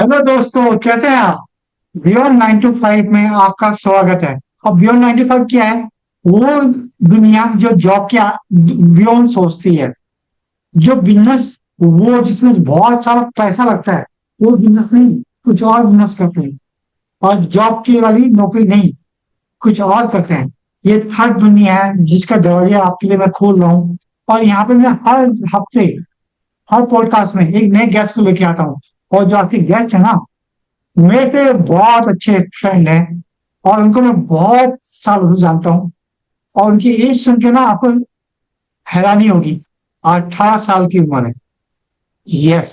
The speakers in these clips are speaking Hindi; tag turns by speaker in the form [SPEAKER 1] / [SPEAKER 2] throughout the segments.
[SPEAKER 1] हेलो दोस्तों, कैसे हैं आप? बियॉन्ड 9 to 5 में आपका स्वागत है। और बियॉन्ड 9 to 5 क्या है? वो दुनिया जो जॉब के बियॉन्ड सोचती है, जो बिजनेस, वो जिसमें बहुत सारा पैसा लगता है, वो बिजनेस नहीं, कुछ और बिजनेस करते हैं। और जॉब की वाली नौकरी नहीं, कुछ और करते हैं। ये थर्ड दुनिया है जिसका दरवाजा आपके लिए मैं खोल रहा हूँ। और यहाँ पे मैं हर हफ्ते, हर पॉडकास्ट में एक नए गेस्ट को लेके आता हूँ। और जो आपके गेस्ट है ना, मेरे से बहुत अच्छे फ्रेंड हैं। और उनको मैं बहुत सालों से जानता हूँ। और उनकी एज सुन के ना आपको हैरानी होगी। 18 साल की उम्र है। यस।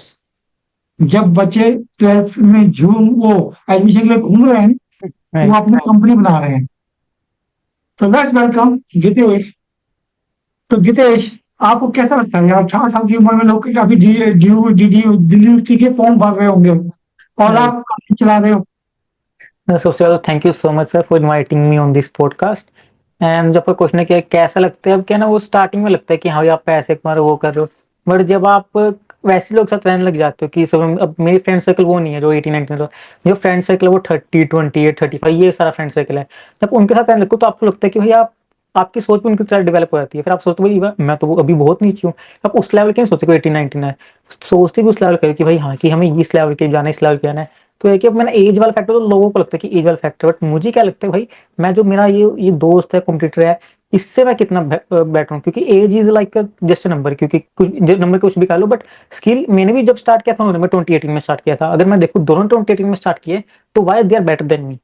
[SPEAKER 1] जब बच्चे 12th में झूम वो एडमिशन के लिए घूम रहे हैं, वो
[SPEAKER 2] राइट।
[SPEAKER 1] अपनी कंपनी बना रहे हैं। तो लेट्स वेलकम गितेश। तो गितेश, आपको कैसा लगता है यार? 18 साल की उम्र में लोग काफी ड्यू डी डी दिल्ली के फॉर्म भर रहे होंगे, और
[SPEAKER 2] राइट।
[SPEAKER 1] आप कंपनी चला रहे हो।
[SPEAKER 2] सबसे ज़्यादा thank you so much sir for inviting me on this podcast. And जब आपका क्वेश्चन है कि कैसा लगता है, अब क्या ना, वो स्टार्टिंग में लगता है कि हाँ भाई आप पैसे कमा रहे हो, वो कर रहे हो। बट जब आप वैसे लोग साथ रहने लग जाते हो कि सब, अब मेरी फ्रेंड सर्कल वो नहीं है जो 18-19 का। जो फ्रेंड सर्कल है वो 30, 28, 35, ये सारा फ्रेंड सर्कल है। जब उनके साथ रहने लगते हो तो आपको लगता है कि भाई आप, आपकी सोच भी उनकी तरह डेवलप हो जाती है। फिर आप सोचते हो भाई मैं तो अभी बहुत नीचे हूँ। आप उस लेवल के नहीं सोचते, कोई 18-19 है, सोचते भी उस लेवल के कि भाई हाँ, कि हमें इस लेवल के जाना है, इस लेवल पे जाना है। तो है कि अब मैंने एज वाला फैक्टर, तो लोगों को लगता है कि एज वाला फैक्टर, बट मुझे क्या लगता है भाई, मैं जो मेरा ये दोस्त है, कॉम्पिटिटर है, इससे मैं कितना बेटर हूँ। क्योंकि age is like just number, क्योंकि कुछ नंबर कुछ भी कर लो, बट स्किल मैंने भी जब स्टार्ट किया था उन्होंने, मैं 2018 में स्टार्ट किया था। अगर मैं देखूँ दोनों 2018 में स्टार्ट किए, तो why they are better than me,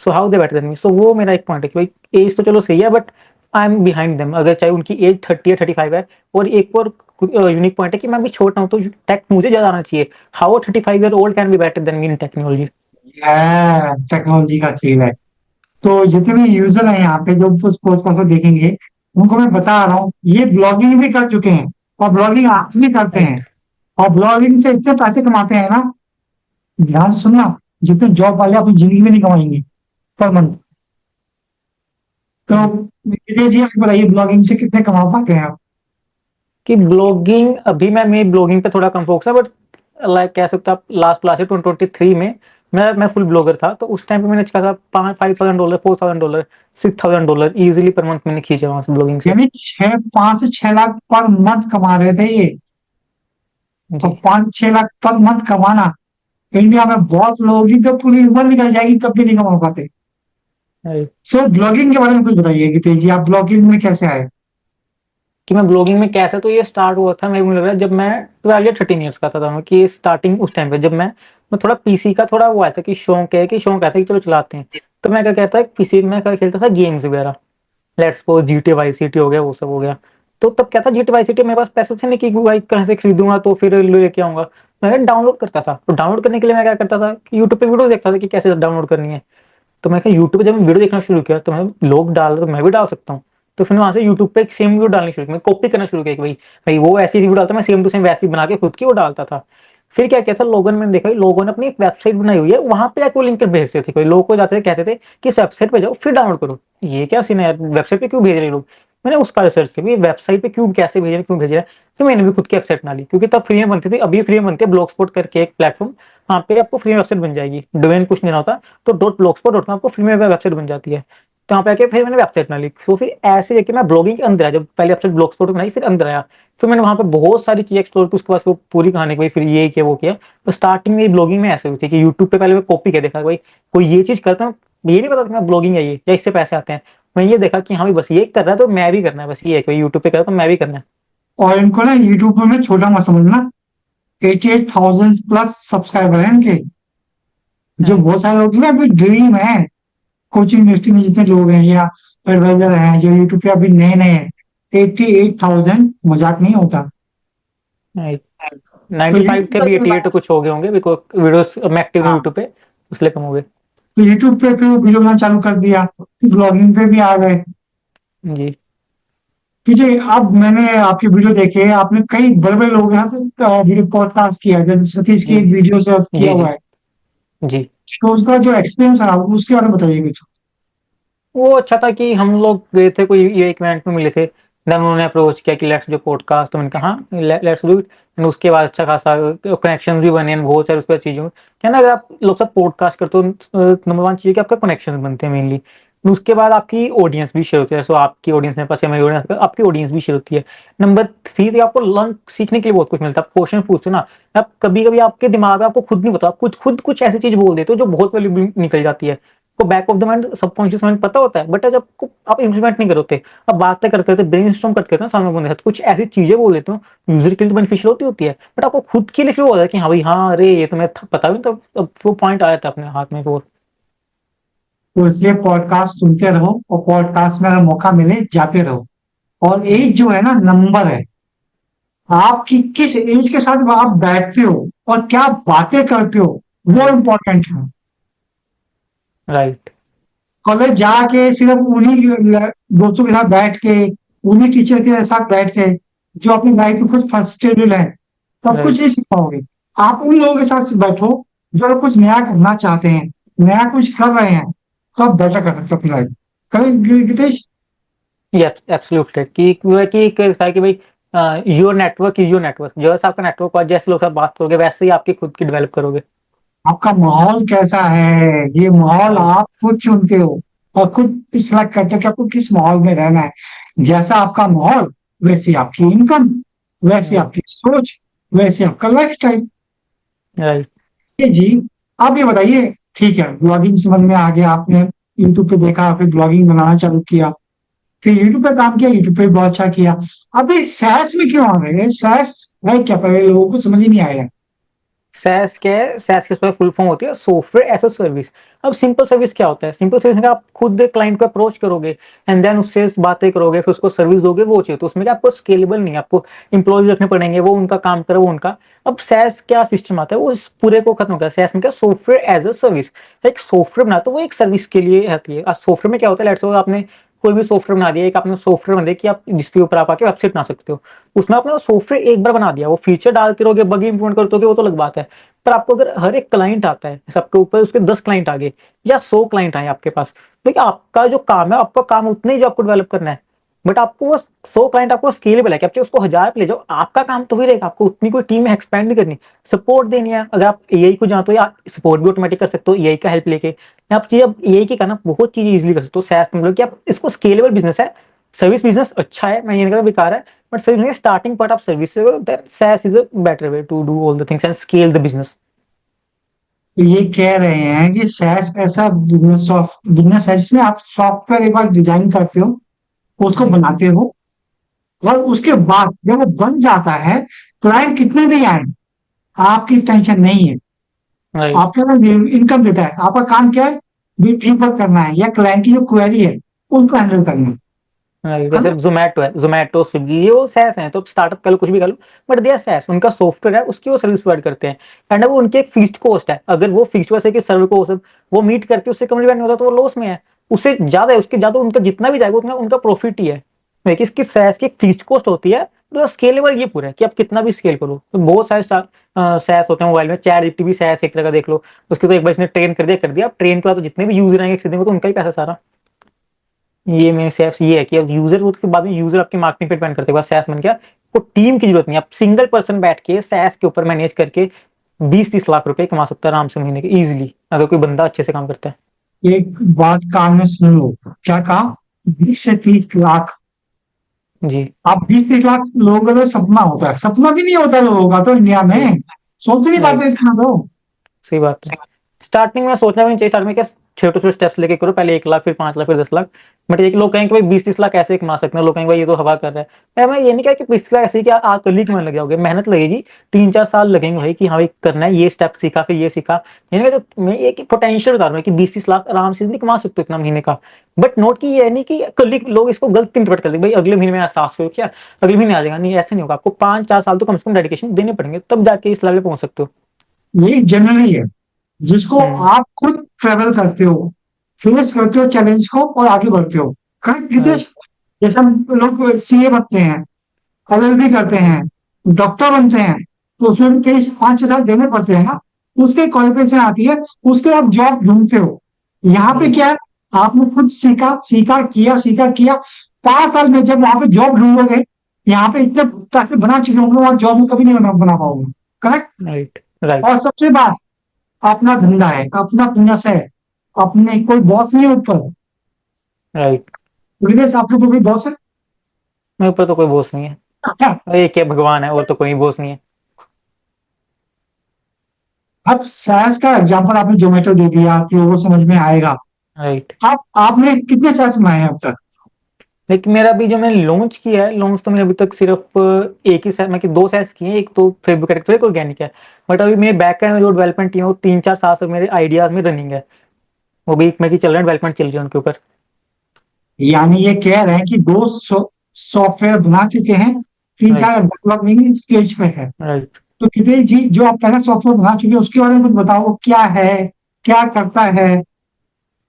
[SPEAKER 2] so how they better than me. So वो मेरा एक पॉइंट है कि भाई एज तो चलो सही है, but I am behind them. अगर चाहे उनकी एज 30 है, 35 है। और एक और यूनिक पॉइंट है कि मैं भी छोटा हूँ, तो टेक मुझे ज्यादा आना चाहिए। How 35 year old can be better than me in technology.
[SPEAKER 1] Technology का खेल है। तो जितने भी यूजर हैं यहाँ पे जो उस पॉडकास्ट को देखेंगे, उनको मैं बता रहा हूँ, ये ब्लॉगिंग भी कर चुके हैं, और ब्लॉगिंग आज भी करते
[SPEAKER 2] राइट।
[SPEAKER 1] हैं। और ब्लॉगिंग से इतने पैसे कमाते हैं ना, ध्यान से सुनना, जितने जॉब वाले अपनी जिंदगी में नहीं कमाएंगे पर मंथ। तो विजय जी, आपको बताइए, ब्लॉगिंग से कितने कमा पाते हैं आप?
[SPEAKER 2] कि ब्लॉगिंग, अभी मैं ब्लॉगिंग पे थोड़ा कम फोकस है, बट लाइक कह सकते हो आप, लास्ट लास्ट 2023 में मैं फुल ब्लॉगर था। तो उस टाइम पे मैंने अच्छा था, $5,000, $4,000, $6,000 इजीली पर मंथ मैंने खींचे वहां से ब्लॉगिंग से।
[SPEAKER 1] यानी 5 से 6 लाख पर मंथ कमा रहे थे ये। और
[SPEAKER 2] जी।
[SPEAKER 1] 5-6 लाख पर मंथ कमाना इंडिया में बहुत लोगों की तो पूरी उम्र निकल जाएगी, तब भी नहीं कमा पाते।
[SPEAKER 2] राइट।
[SPEAKER 1] सो ब्लॉगिंग के बारे में कुछ बताइए कि तेजी, आप ब्लॉगिंग में कैसे आए?
[SPEAKER 2] कि मैं ब्लॉगिंग में कैसे, तो ये स्टार्ट हुआ था, मेरे को लग रहा है जब मैं 12 या 13 ईयर्स का था दोनों की स्टार्टिंग। उस टाइम पे जब मैं थोड़ा पीसी का थोड़ा वो आया था कि शौक है, कि शौक आता है कि चलो चलाते हैं। तो मैं क्या कहता है, पीसी में क्या खेलता था, गेम्स वगैरह। Let's suppose GT Y city हो गया, वो सब हो गया। तो तब क्या था, जीटी वाई सिटी मेरे पास पैसे थे नहीं कि भाई कहाँ से खरीदूंगा तो फिर लेके आऊंगा। मैं डाउनलोड करता था, तो डाउनलोड करने के लिए मैं क्या करता था कि यूट्यूब पे वीडियो देखता था कि कैसे डाउनलोड करनी है। तो मैं यूट्यूब पे जब मैं वीडियो देखना शुरू किया, तो मैं लोग डाल रहे तो मैं भी डाल सकता हूँ। तो फिर वहां से यूट्यूब पे एक सेम वीडियो डालनी शुरू की, मैं कॉपी करना शुरू किया कि भाई भाई वो ऐसी वीडियो डालता, मैं सेम टू सेम वैसी बना के खुद की वो डालता था। फिर क्या किया था लोगों ने, मैंने देखा लोगों ने अपनी एक वेबसाइट बनाई हुई है, वहां पे जाके वो लिंक भेजते थे। कोई लोग को जाते थे, कहते थे कि इस वेबसाइट पे जाओ फिर डाउनलोड करो। ये क्या सीन है यार, वेबसाइट पे क्यों भेज रहे हैं लोग। मैंने उसका रिसर्च किया वेबसाइट पे क्यों, कैसे भेज रहे हैं, क्यों भेज रहे हैं। तो मैंने भी खुद की वेबसाइट बना ली, क्योंकि तब फ्री में बनती थी, अभी फ्री में बनती है ब्लॉग स्पॉट करके एक प्लेटफॉर्म। वहाँ पे आपको फ्री में वेबसाइट बन जाएगी, डोमेन कुछ नहीं होता। तो .blogspot.com आपको फ्री में वेबसाइट बन जाती है। तो वहाँ पे आके फिर मैंने वेबसाइट बना ली। तो फिर ऐसे जाके मैं ब्लॉगिंग के अंदर आया, जब पहले वेबसाइट ब्लॉग स्पॉट बनाई, फिर अंदर आया। फिर मैंने वहाँ पे बहुत सारी चीजें एक्सप्लोर की, उसके बाद वो पूरी कहानी की, फिर ये किया वो किया। तो स्टार्टिंग में ब्लॉगिंग में ऐसे हुई थी कि यूट्यूब पे पहले मैं कॉपी किया, देखा भाई कोई ये चीज करता हूँ, ये नहीं पता था मैं ब्लॉगिंग है ये, या इससे पैसे आते हैं। मैं ये देखा कि हाँ भाई बस ये कर रहा है तो मैं भी करना है, बस ये है कि यूट्यूब पे कर रहा है तो मैं भी करना है।
[SPEAKER 1] और इनको ना यूट्यूब में छोटा मत समझना। 88,000 प्लस सब्सक्राइबर हैं इनके। जो
[SPEAKER 2] Right.
[SPEAKER 1] बहुत सारे लोग ना अभी ड्रीम है, कोचिंग इंडस्ट्री में जितने लोग हैं या एडवाइजर हैं जो यूट्यूब पे अभी नए नए हैं, 88,000 मजाक नहीं होता।
[SPEAKER 2] Right.
[SPEAKER 1] तो
[SPEAKER 2] 95 थे,
[SPEAKER 1] यूट्यूब
[SPEAKER 2] अभी
[SPEAKER 1] पे
[SPEAKER 2] 88 कुछ हो गए होंगे, बिकॉज वीडियोस मैं एक्टिव हूँ
[SPEAKER 1] हाँ,
[SPEAKER 2] यूट्यूब पे, इसलिए कम हो गए।
[SPEAKER 1] तो यूट्यूब पे फिर वीडियो बनाना चालू कर दिया, ब्लॉगिंग पे भी आ गए।
[SPEAKER 2] जी।
[SPEAKER 1] कीजिए, अब मैंने आपकी वीडियो देखे, आपने कई बड़े बड़े लोगों के साथ वीडियो पॉडकास्ट किया है, जैसे सतीश की
[SPEAKER 2] जी।
[SPEAKER 1] एक वीडियो से किया
[SPEAKER 2] जी।
[SPEAKER 1] हुआ
[SPEAKER 2] जी।
[SPEAKER 1] है।
[SPEAKER 2] जी।
[SPEAKER 1] तो उसका जो एक्सपीरियंस रहा उसके बारे में बताइए कुछ।
[SPEAKER 2] वो अच्छा था कि हम लोग गए थे, कोई ये एक इवेंट में मिले थे। देन उन्होंने अप्रोच किया कि लेट्स जो पॉडकास्ट, तो मैंने कहा हाँ लेट्स डू इट। एंड उसके बाद अच्छा खासा कनेक्शन भी बने and बहुत सारे उस पर चीज़ों क्या ना, अगर आप लोग सब पॉडकास्ट करते हो, नंबर वन चीज़ है कि आपका कनेक्शन बनते हैं मेनली। उसके बाद आपकी ऑडियंस भी शेयर होती है, सो आपकी ऑडियंस मेरे पास है, मेरी ऑडियंस आपकी ऑडियंस भी शेयर होती है। नंबर थ्री, आपको लर्न सीखने के लिए बहुत कुछ मिलता है। आप क्वेश्चन पूछते हो ना, आप कभी कभी आपके दिमाग में आपको खुद नहीं पता, आप खुद कुछ ऐसी चीज बोल देते हो जो बहुत वैल्यूबल निकल जाती है। को back of the mind, subconscious mind पता होता है, बट जब आप इम्प्लीमेंट नहीं करते, आप बातें करते रहते, ब्रेन स्टॉर्म करते रहते ना सामने बंदे के साथ, कुछ ऐसी चीजें बोल देते हो यूजर के लिए तो बेनिफिशियल होती है, बट आपको खुद के लिए फील होता है कि हाँ भाई, हाँ अरे ये तो मैं पता भी, तो अब वो पॉइंट आया था अपने हाथ में वो।
[SPEAKER 1] तो इसलिए पॉडकास्ट सुनते रहो, और पॉडकास्ट में अगर मौका मिले जाते रहो। और एज जो है ना, नंबर है। आपकी किस एज के साथ आप बैठते हो और क्या बातें करते हो, वो इम्पोर्टेंट है।
[SPEAKER 2] राइट।
[SPEAKER 1] कॉलेज जाके सिर्फ उन्हीं दोस्तों के साथ बैठ के, उन्हीं टीचर के साथ बैठ के, जो अपनी लाइफ में खुद फ्रस्ट्रेटेड है, तब कुछ
[SPEAKER 2] राइट।
[SPEAKER 1] नहीं सीख पाओगे। आप उन लोगों के साथ बैठो जो कुछ नया करना चाहते हैं, नया कुछ कर रहे हैं, तो आप बेटर कर सकते हो अपनी लाइफ। करें गितेश?
[SPEAKER 2] एब्सोल्युटली, कि वो है कि एक ऐसा है कि भाई your network is your network, जैसा आपका नेटवर्क और जैसे लोग से आप बात करोगे वैसे ही आपकी खुद की डेवलप करोगे।
[SPEAKER 1] आपका माहौल कैसा है, ये माहौल
[SPEAKER 2] राइट।
[SPEAKER 1] आप खुद चुनते हो और खुद सिलेक्ट करते हो कि आपको किस माहौल में रहना है। जैसा आपका माहौल, वैसी आपकी इनकम, वैसी आपकी सोच, वैसे आपका लाइफ स्टाइल।
[SPEAKER 2] राइट।
[SPEAKER 1] जी, आप ये बताइए, ठीक है, ब्लॉगिंग समझ में आ गया, आपने यूट्यूब पे देखा, फिर ब्लॉगिंग बनाना चालू किया, फिर यूट्यूब पे काम किया, यूट्यूब पे बहुत अच्छा किया। अभी सैस में क्यों आ गए? सैस है क्या? पहले लोगों को समझ ही नहीं आया।
[SPEAKER 2] सैस क्या है? सैस के फुल फॉर्म होती है सॉफ्टवेयर एज अ सर्विस। अब सिंपल सर्विस क्या होता है? सिंपल सर्विस में आप खुद क्लाइंट को अप्रोच करोगे एंड देन उससे बातें करोगे, फिर उसको सर्विस दोगे, वो चाहिए। तो उसमें क्या, आपको स्केलेबल नहीं है, आपको इंप्लॉइज रखने पड़ेंगे, वो उनका काम करे, वो उनका। अब सैस क्या सिस्टम आता है, वो इस पूरे को खत्म कर। सैस में क्या, सॉफ्टवेयर एज अ सर्विस। एक सॉफ्टवेयर बनाते वो एक सर्विस के लिए आती है। सॉफ्टवेयर में क्या होता है, लेट्स सपोज आपने कोई भी सॉफ्टवेयर बना दिया, एक आपने सॉफ्टवेयर बना दिया कि आप जिसके ऊपर आप आके वेबसाइट बना सकते हो। उसमें आपने वो सॉफ्टवेयर एक बार बना दिया, वो फीचर डालते रहोगे, बग इंप्लीमेंट करते रहोगे, वो तो अलग बात है। पर आपको अगर हर एक क्लाइंट आता है, सबके ऊपर उसके 10 क्लाइंट आ गए या 100 क्लाइंट आए आपके पास, तो क्या आपका जो काम है, आपका काम उतने ही जो आपको डेवलप करना है। बट आपको वो 100 क्लाइंट आपको स्केलेबल है कि आप चाहे उसको 1000 पे ले जाओ, आपका काम तो ही रहेगा, आपको उतनी कोई टीम में एक्सपेंड नहीं करनी। सपोर्ट देनी है, अगर आप एआई को जानते हो या सपोर्ट भी ऑटोमेटिक कर सकते हो एआई का हेल्प लेके। आप चीज, अब एआई की करना बहुत चीज इजीली कर सकते हो। सैस मतलब कि आप इसको स्केलेबल बिजनेस है। सर्विस बिजनेस अच्छा है, मैं ये नहीं कहता बेकार है, बट सर्विस स्टार्टिंग पार्ट आप सर्विस से करो, then SaaS is a better way to do all the things and scale the business.
[SPEAKER 1] तो ये कह रहे हैं कि सैस ऐसा बिजनेस है जिसमें आप सॉफ्टवेयर एक बार डिजाइन करते हो, उसको
[SPEAKER 2] राइट।
[SPEAKER 1] बनाते हो, और उसके बाद जब वो बन जाता है, क्लाइंट कितने भी आए, आपकी टेंशन नहीं है।
[SPEAKER 2] राइट।
[SPEAKER 1] आपके पास इनकम देता है, आपका काम क्या है? भी ठीक वर्क करना है, या क्लाइंट की जो क्वेरी है उसको हैंडल करना
[SPEAKER 2] राइट।
[SPEAKER 1] है
[SPEAKER 2] जैसे
[SPEAKER 1] ना?
[SPEAKER 2] जोमेटो है, जोमेटो स्विगी, ये वो सैस है, तो स्टार्टअप कर लो, कुछ भी कर लो, बट दे आर सैस, उनका सॉफ्टवेयर है, उसकी वो सर्विस प्रोवाइड करते हैं। एंड वो उनके एक फिक्स्ड कॉस्ट है, अगर वो फिक्स्ड कॉस्ट है कि सर्वर को वो मीट करके उससे कम रिवेन्यू होता तो वो लॉस में है। उससे ज्यादा है, उसके ज्यादा उनका जितना भी जाएगा उतना उनका प्रॉफिट ही है। देखिए इसकी सैस की एक फिक्स्ड कॉस्ट होती है, तो स्केलेबल ये पूरा है कि आप कितना भी स्केल करो। तो बहुत सारे सैस होते हैं मोबाइल में, चैट जीपीटी भी सैस एक तरह का देख लो। उसके तो एक बार इसने ट्रेन कर दिया, अब ट्रेन के बाद तो जितने भी यूजर आएंगे खरीदेंगे तो उनका ही पैसा सारा। ये मेरे सैस ये है कि अब यूजर, उसके बाद में यूजर आपकी मार्केटिंग पे डिपेंड करते हैं। सैस बन गया, को टीम की जरूरत नहीं, आप सिंगल पर्सन बैठ के सैस के ऊपर मैनेज करके 20-30 लाख रुपए कमा सकता है आराम से महीने के, इजीली, अगर कोई बंदा अच्छे से काम करता है।
[SPEAKER 1] एक बात कान में सुन लो, क्या कहा? 20 से 30 लाख?
[SPEAKER 2] जी।
[SPEAKER 1] आप 20 30 लाख लोगों का तो सपना होता है, सपना भी नहीं होता लोगों का तो इंडिया में। सोच नहीं पाते
[SPEAKER 2] राइट।
[SPEAKER 1] इतना तो।
[SPEAKER 2] सही बात है। स्टार्टिंग में सोचना भी नहीं चाहिए, स्टार्टिंग में क्या, छोटे छोटे स्टेप्स लेके करो, पहले 1 लाख, फिर 5 लाख, फिर 10 लाख। बट एक लोग कहेंगे कि भाई 20-30 लाख ऐसे ही कमा सकते हैं, लोग कहेंगे भाई ये तो हवा कर रहा है। मैं ये नहीं कहा कि 20 लाख ऐसे ही क्या आप कल ही कमाने लग जाओगे, मेहनत लगेगी। 3-4 साल लगेंगे भाई कि हाँ भाई करना है, ये स्टेप सीखा, फिर ये सीखा। ये नहीं कहता, मैं एक पोटेंशियल बता रहा हूँ कि 20-30 लाख आराम से नहीं कमा सकते हो इतना महीने का। बट नोट की ये नहीं कि कल ही, लोग इसको गलत इंटरप्रेट कर देंगे, भाई अगले महीने में एहसास हो क्या, अगले महीने आ जाएगा, नहीं ऐसे नहीं होगा। आपको 5-4 साल तो कम से कम डेडिकेशन देने पड़ेंगे, तब जाके इस लेवल पे पहुंच सकते हो।
[SPEAKER 1] ये जनरली है, जिसको
[SPEAKER 2] हम्म।
[SPEAKER 1] आप खुद ट्रेवल करते हो, फेस करते हो चैलेंज को और आगे बढ़ते हो। Correct
[SPEAKER 2] right.
[SPEAKER 1] गितेश? जैसे हम लोग सीए बनते हैं, एलएलबी करते हैं, डॉक्टर बनते हैं, तो उसमें भी कई 5-6 साल देने पड़ते हैं ना। उसके क्वालिफिकेशन आती है, उसके आप जॉब ढूंढते हो। यहाँ पे
[SPEAKER 2] राइट।
[SPEAKER 1] क्या है? आपने खुद सीखा, सीखा किया, सीखा किया। 5 साल में जब वहां पे जॉब ढूंढोगे, यहाँ पे इतने पैसे बना चुके होंगे, वहां जॉब में कभी नहीं बना पाओगे। करेक्ट।
[SPEAKER 2] राइट राइट
[SPEAKER 1] और सबसे बात, अपना धंधा है, अपना बिजनेस है, अपने कोई बॉस नहीं है ऊपर।
[SPEAKER 2] राइट।
[SPEAKER 1] विदेश आपके ऊपर कोई बॉस है?
[SPEAKER 2] मेरे ऊपर तो कोई बॉस नहीं है,
[SPEAKER 1] अच्छा,
[SPEAKER 2] एक है भगवान है, और तो कोई बॉस नहीं है।
[SPEAKER 1] अब सैस का एग्जांपल आपने जोमेटो दे दिया कि वो समझ में आएगा।
[SPEAKER 2] राइट।
[SPEAKER 1] आपने कितने सैस बनाए हैं अब तक?
[SPEAKER 2] लेकिन मेरा अभी जो मैंने लॉन्च किया है, लॉन्च तो मैंने अभी तक सिर्फ एक ही मैं कि 2 सैस किए हैं, एक तो फेसबुक एड एक ऑर्गेनिक है। बट अभी मेरे बैक एंड में जो डेवलपमेंट टीम है वो 3-4 साल से मेरे आइडियाज में रनिंग है, वो भी मैं कि चल रहा है, डेवलपमेंट चल रही है उनके ऊपर।
[SPEAKER 1] यानी ये कह रहे हैं कि दो सॉफ्टवेयर बना चुके हैं, तीन
[SPEAKER 2] राइट
[SPEAKER 1] चार डेवलपमेंट स्टेज पे है।
[SPEAKER 2] राइट।
[SPEAKER 1] तो कितने जी जो आप पहले सॉफ्टवेयर बना चुके हैं उसके बारे में कुछ बताओ, वो क्या है, क्या करता है?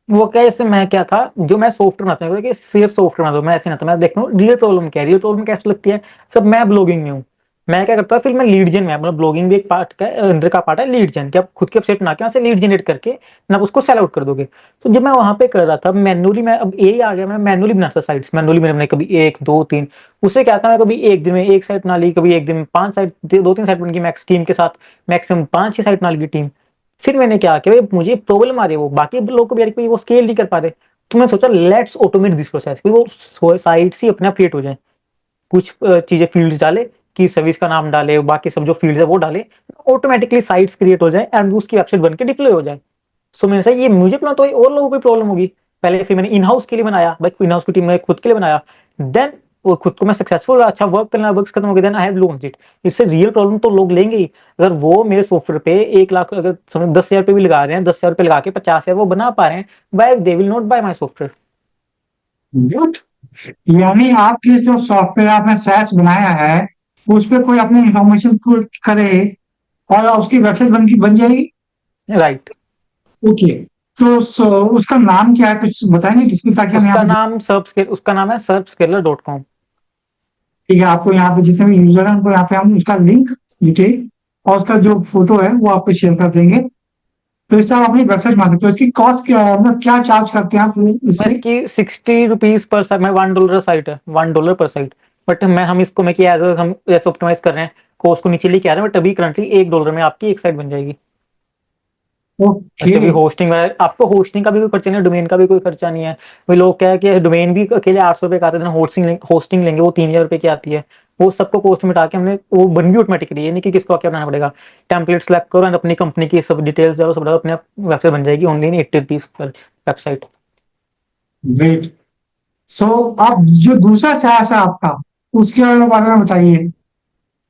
[SPEAKER 2] वो क्या, जैसे मैं क्या था, जो मैं सॉफ्टवेयर बनाता हूँ कि सिर्फ सॉफ्टवेयर बना दो, मैं ऐसे नहीं था, मैं देखता हूँ रियल प्रॉब्लम क्या है, रियल प्रॉब्लम कैसे लगती है। सब मैं ब्लॉगिंग में हूँ, मैं क्या करता हूँ, फिर मैं लीड जेन में, मतलब ब्लॉगिंग भी एक पार्ट का अंदर का पार्ट है लीड जेन, कि आप खुद के वेबसाइट बना के वहाँ से लीड जनरेट करके ना उसको सेल आउट कर दोगे। तो जब मैं वहां पे कर रहा था मैनुअली, मैं अब ए आ गया, मैं मैनुअली बनाता था साइट्स, मैनुअली मैंने कभी 1 2 3। उससे क्या था, मैं कभी एक दिन में एक साइट बना ली, कभी एक दिन में 5 साइट, 2 3 साइट बन गई मैक्स टीम के साथ, मैक्सिमम 5 6 साइट बना ली टीम। फिर मैंने क्या किया, भाई मुझे प्रॉब्लम आ रही है, वो बाकी लोग को भी आ रही है, वो स्केल नहीं कर पा रहे। तो मैं सोचा लेट्स ऑटोमेट दिस प्रोसेस, वो साइट्स ही अपने आप क्रिएट हो जाए। कुछ चीजें फील्ड्स डाले, कि सर्विस का नाम डाले, बाकी सब जो फील्ड है वो डाले, ऑटोमेटिकली साइट्स क्रिएट हो जाए एंड उसकी वेबसाइट बन के डिप्लॉय हो जाए। सो मैंने कहा ये मुझे प्लान, तो और लोगों को प्रॉब्लम होगी। पहले फिर मैंने इन हाउस के लिए बनाया, भाई इन हाउस की टीम में खुद के लिए बनाया। देन वो खुद को मैं सक्सेसफुल, अच्छा वर्क करना, वर्क खत्म हो गया, then I have launched it. इससे रियल प्रॉब्लम तो लोग लेंगे ही। अगर वो मेरे सॉफ्टवेयर पे 1 लाख, अगर समझ 10,000 रुपये भी लगा रहे हैं, 10,000 रुपये लगा के 50,000 वो बना पा रहे हैं, why they will not bye my software.
[SPEAKER 1] Good. यानी आपके जो सॉफ्टवेयर आपने सैस बनाया है, उस पर कोई अपनी इंफॉर्मेशन पुट करे और उसकी वेबसाइट बन जाएगी।
[SPEAKER 2] राइट।
[SPEAKER 1] ओके। तो उसका नाम क्या है, कुछ बताएंगे जिसकी, ताकि हम यहाँ
[SPEAKER 2] उसका
[SPEAKER 1] पे,
[SPEAKER 2] नाम उसका नाम है सर्पस्केलर.com।
[SPEAKER 1] ठीक है, आपको यहाँ पे जितने भी यूजर हैं उनको यहाँ पे हम उसका लिंक, डिटेल और उसका जो फोटो है वो आपको शेयर कर देंगे। तो इससे आप अपनी वेबसाइट बना सकते हो। इसकी कॉस्ट क्या है, मतलब क्या चार्ज करते हैं आप
[SPEAKER 2] मैं
[SPEAKER 1] इससे?
[SPEAKER 2] इसकी 60 रुपीज पर साइट, मैं $1 साइट है, $1 पर साइट। बट मैं हम इसको मैं कि एज हम जैसे ऑप्टिमाइज कर रहे हैं, कॉस्ट को नीचे लेके आ रहे हैं, बट अभी करंटली $1 में आपकी एक साइट बन जाएगी।
[SPEAKER 1] ओके।
[SPEAKER 2] अच्छा, अभी होस्टिंग वगैरह, आपको होस्टिंग का भी कोई खर्चा नहीं है, डोमेन का भी कोई खर्चा नहीं है। वही लोग क्या है कि डोमेन भी अकेले 800 रुपये का आता है, होस्टिंग लेंगे वो 3,000 रुपये की आती है। वो सबको कॉस्ट मिटा के हमने वो बन भी ऑटोमेटिकली, ये नहीं कि किसको आके बनाना पड़ेगा। टेम्पलेट सेलेक्ट करो एंड अपनी कंपनी की सब डिटेल्स डालो, सब डालो, अपने वेबसाइट बन जाएगी ओनली इन 80 रुपीज पर वेबसाइट।
[SPEAKER 1] ग्रेट। सो आप जो दूसरा SaaS है आपका, उसके बारे में बताइए।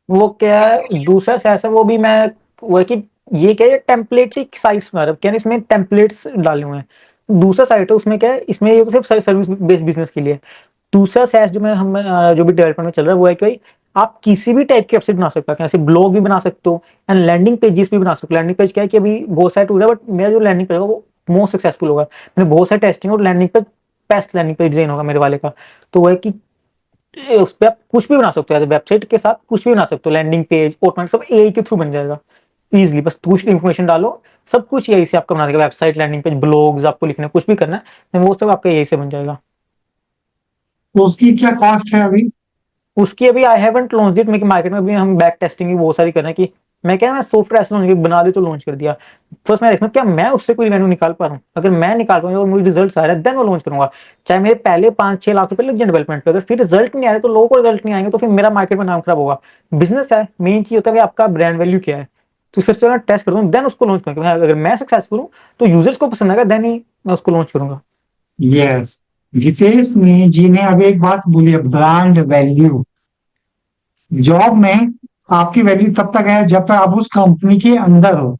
[SPEAKER 2] वो क्या है दूसरा SaaS है, वो भी मैं, वो है कि ये क्या है, टेम्पलेटिक साइट्स में, क्या है, इसमें टेम्पलेट्स डाले हुए हैं। दूसरा साइट है उसमें क्या है, इसमें ये सिर्फ सर्विस बेस्ड बिजनेस के लिए। दूसरा SaaS जो मैं हम जो भी डेवलपमेंट में चल रहा है वो है कि भाई आप किसी भी टाइप की वेबसाइट बना सकते हो, जैसे ब्लॉग भी बना सकते हो एंड लैंडिंग पेजेस भी बना सकते हो। लैंडिंग पेज क्या है कि अभी बहुत सारे टूल है, बट मेरा जो लैंडिंग पेज होगा वो मोस्ट सक्सेसफुल होगा। मैंने बहुत सारे टेस्टिंग और landing page, best landing page design होगा मेरे वाले का। तो वो है कि उस पर आप कुछ भी बना सकते हो, वेबसाइट के साथ कुछ भी बना सकते हो, लैंडिंग पेज ऑटोमेटिक सब एआई के थ्रू बन जाएगा इजीली। बस कुछ इन्फॉर्मेशन डालो, सब कुछ यही से आपका बना देगा, वेबसाइट, लैंडिंग पेज, ब्लॉग्स आपको लिखना है, कुछ भी करना है वो सब आपका यही से बन जाएगा।
[SPEAKER 1] तो उसकी क्या कॉस्ट है अभी?
[SPEAKER 2] उसकी अभी आई हैवंट लॉन्च इट, मेरे मार्केट में भी हम बैक टेस्टिंग भी बहुत सारी कर रहे हैं कि मैं क्या, मैं सॉफ्टवेयर ऐसा लॉन्च बना दे तो लॉन्च कर दिया। फर्स्ट मैं देखना क्या मैं उससे कोई रेवेन्यू निकाल पा रहा हूँ, अगर मैं निकाल पाऊंगा और मुझे रिजल्ट आ रहा है देन वो लॉन्च करूंगा। चाहे मेरे पहले 5-6 लाख रुपए लग जाए डेवलपमेंट पे, अगर फिर रिजल्ट नहीं आ रहे तो लोगों को रिजल्ट नहीं आएंगे, तो फिर मेरा मार्केट में नाम खराब होगा। बिजनेस है, मेन चीज होता है कि आपका ब्रांड वैल्यू क्या है। तो सिर्फ चलो टेस्ट कर दूं देन उसको लॉन्च करूंगा, अगर मैं सक्सेसफुल हूँ तो यूजर्स को पसंद आएगा देन ही मैं उसको लॉन्च करूंगा।
[SPEAKER 1] यस। जितेश ने जी ने अभी एक बात बोली है, ब्रांड वैल्यू। जॉब में आपकी वैल्यू तब तक है जब तक आप उस कंपनी के अंदर हो।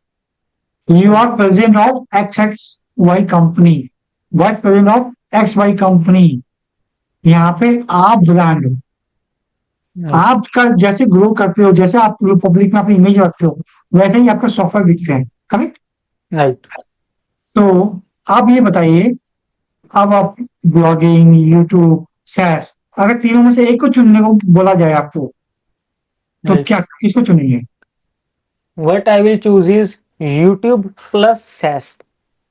[SPEAKER 1] You are president of X X Y company, vice president of X Y company. यहाँ पे आप ब्रांड हो।
[SPEAKER 2] राइट
[SPEAKER 1] आपका जैसे ग्रो करते हो, जैसे आप पब्लिक में अपनी इमेज रखते हो, वैसे ही आपका सॉफ्टवेयर बिकते हैं। करेक्ट।
[SPEAKER 2] राइट।
[SPEAKER 1] तो आप ये बताइए, अब आप ब्लॉगिंग, यूट्यूब, सैस, अगर तीनों में से एक को चुनने को बोला जाए आपको, तो
[SPEAKER 2] राइट।
[SPEAKER 1] क्या किसको चुनेंगे?
[SPEAKER 2] What I will choose is YouTube plus SaaS।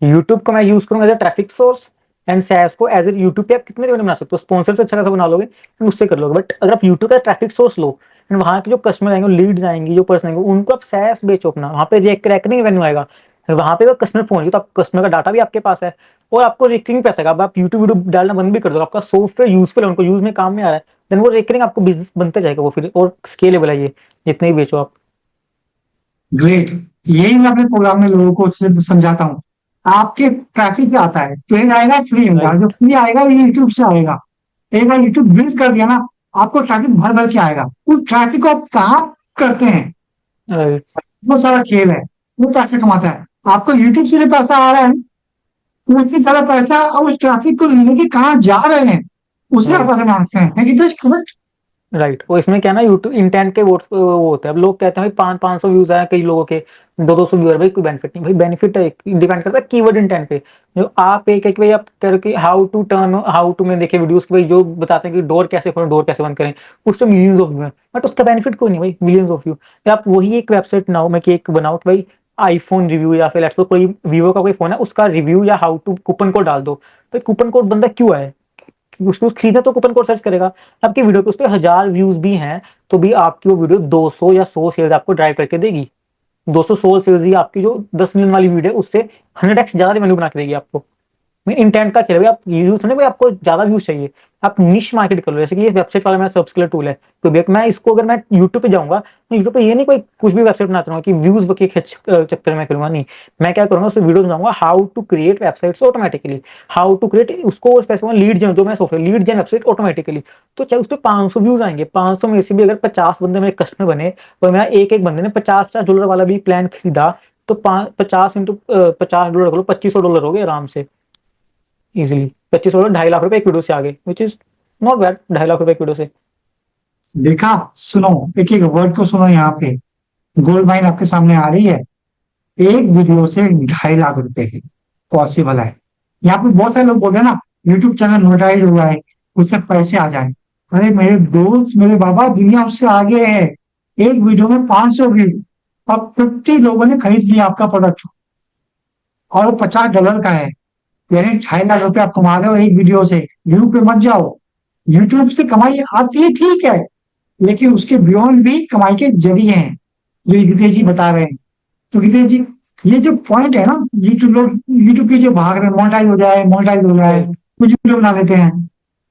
[SPEAKER 2] YouTube को मैं यूज करूंगा as a traffic source, and SaaS को एज ए यूट्यूब पे आप कितने रेवेन्यू बना सकते हो, स्पॉन्सर से अच्छा खासा बना लोगे एंड उससे कर लोगे। बट अगर आप यूट्यूब का ट्रैफिक सोर्स लो एंड वहाँ के जो कस्टमर आएंगे, लीड्स आएंगी, जो पर्सन आएंगे, उनको आप सैस बेचो अपना, वहाँ पे रेकरिंग रेवेन्यू आएगा। वहाँ पे कस्टमर पहुंच गए तो आप कस्टमर का डाटा भी आपके पास है और आपको रेकरिंग पैसा आएगा। अब आप यूट्यूब वीडियो डालना बंद भी कर दो, आपका सॉफ्टवेयर यूजफुल है, उनको यूज में काम में आ रहा है, देन वो रेकरिंग आपको बिजनेस बनते जाएगा वो फिर, और स्केलेबल है ये, जितने भी बेचो आप।
[SPEAKER 1] ग्रेट। यही मैं अपने प्रोग्राम में लोगों को समझाता हूँ। आपके ट्रैफिक पे आता है, पेड आएगा, फ्री होगा, जो
[SPEAKER 2] राइट।
[SPEAKER 1] फ्री आएगा ये यूट्यूब से आएगा। एक बार यूट्यूब बिल्ड कर दिया ना, आपको ट्रैफिक भर भर के आएगा। उस ट्रैफिक को आप कहाँ करते हैं?
[SPEAKER 2] राइट।
[SPEAKER 1] वो सारा खेल है। वो पैसे कमाता है, आपको यूट्यूब से जो पैसा आ रहा है, उससे ज्यादा पैसा और उस ट्रैफिक को लेके कहाँ जा रहे हैं, उसे आप
[SPEAKER 2] राइट।
[SPEAKER 1] पैसे मांगते हैं। है कि करेक्ट?
[SPEAKER 2] राइट। और इसमें क्या है ना, यूट्यूब इंटेंट के वो होते हैं। अब लोग कहते हैं भाई 500 व्यूज आए, कई लोगों के 200 व्यूअर, भाई कोई बेनिफिट नहीं। भाई बेनिफिट है, डिपेंड करता है कीवर्ड इंटेंट पे। जो आप एक एक भाई आप कह रहे हो कि हाउ टू में देखे वीडियोस की, भाई जो बताते हैं कि डोर कैसे खोलें, डोर कैसे बंद करें, उस पर मिलियंस ऑफ व्यू है, बट उसका बेनिफिट कोई नहीं भाई, मिलियंस ऑफ व्यू। आप वही एक वेबसाइट बनाओ, मैं कि एक बनाओ कि भाई आईफोन रिव्यू, या फिर लेट्स सपोज कोई वीवो का कोई फोन है उसका रिव्यू या हाउ टू कूपन कोड डाल दो। तो कूपन कोड बंदा क्यों आए, उसको खरीदना तो कूपन कोड सर्च करेगा। आपकी वीडियो पे उस पर 1000 व्यूज भी हैं तो भी आपकी वो वीडियो 200 या 100 सेल्स आपको ड्राइव करके देगी। 200 16 सेल्स ही आपकी जो 10 मिलियन वाली वीडियो उससे 100x ज्यादा रेवेन्यू बना के देगी आपको। मैं इंटेंट का खेल है भाई, आप यूज नहीं भाई, आपको ज्यादा व्यूज चाहिए, आप निश मार्केट कर लो। जैसे कि ये वेबसाइट वाला मेरा सब्सक्राइब टूल है, तो भैया मैं इसको अगर मैं यूट्यूब पे जाऊंगा तो यूट्यूब पे ये नहीं कोई कुछ भी वेबसाइट बनाता रहूंगा कि व्यूज के चक्कर में करूंगा, नहीं। मैं क्या करूंगा, उस वीडियो बनाऊंगा how to create websites automatically, how to create उसको स्पेसिफाई लीड जेन, जो मैं software lead gen website automatically. तो चाहे उस पर 500 व्यूज आएंगे, 500 में से भी अगर 50 बंदे मेरे कस्टमर बने और मेरा एक एक बंदे ने $50 वाला भी प्लान खरीदा, तो 50 इंटू $50 करो, $2500 हो गए आराम से, इजीली। $2500, 2.5 लाख रुपए एक वीडियो से आ गए, which is not bad, 2.5 lakh रुपए एक वीडियो से।
[SPEAKER 1] देखा? सुनो, एक एक वर्ड को सुनो। यहाँ पे गोल्ड माइन आपके सामने आ रही है। एक वीडियो से 2.5 लाख रुपए की पॉसिबल है। यहाँ पे बहुत सारे लोग बोलते हैं ना, यूट्यूब चैनल मोनेटाइज हुआ है, उससे पैसे आ जाए। अरे मेरे दोस्त, मेरे बाबा, दुनिया उससे आगे है। एक वीडियो में 500 व्यू और 50 लोगों ने खरीद लिया आपका प्रोडक्ट, और वो $50 का है। यानी 2.5 लाख रुपए आप कमा रहे हो एक वीडियो से। व्यू पे मत जाओ। यूट्यूब से कमाई आती है, ठीक है, लेकिन उसके बियॉन्ड भी कमाई के जरिए हैं, जो गितेश जी बता रहे हैं। तो गितेश जी, ये जो पॉइंट है ना, यूट्यूब लोग, यूट्यूब के जो भाग रहे हैं, मोनेटाइज हो जाए, मोनेटाइज हो जाए,
[SPEAKER 2] राइट।
[SPEAKER 1] कुछ वीडियो बना लेते हैं,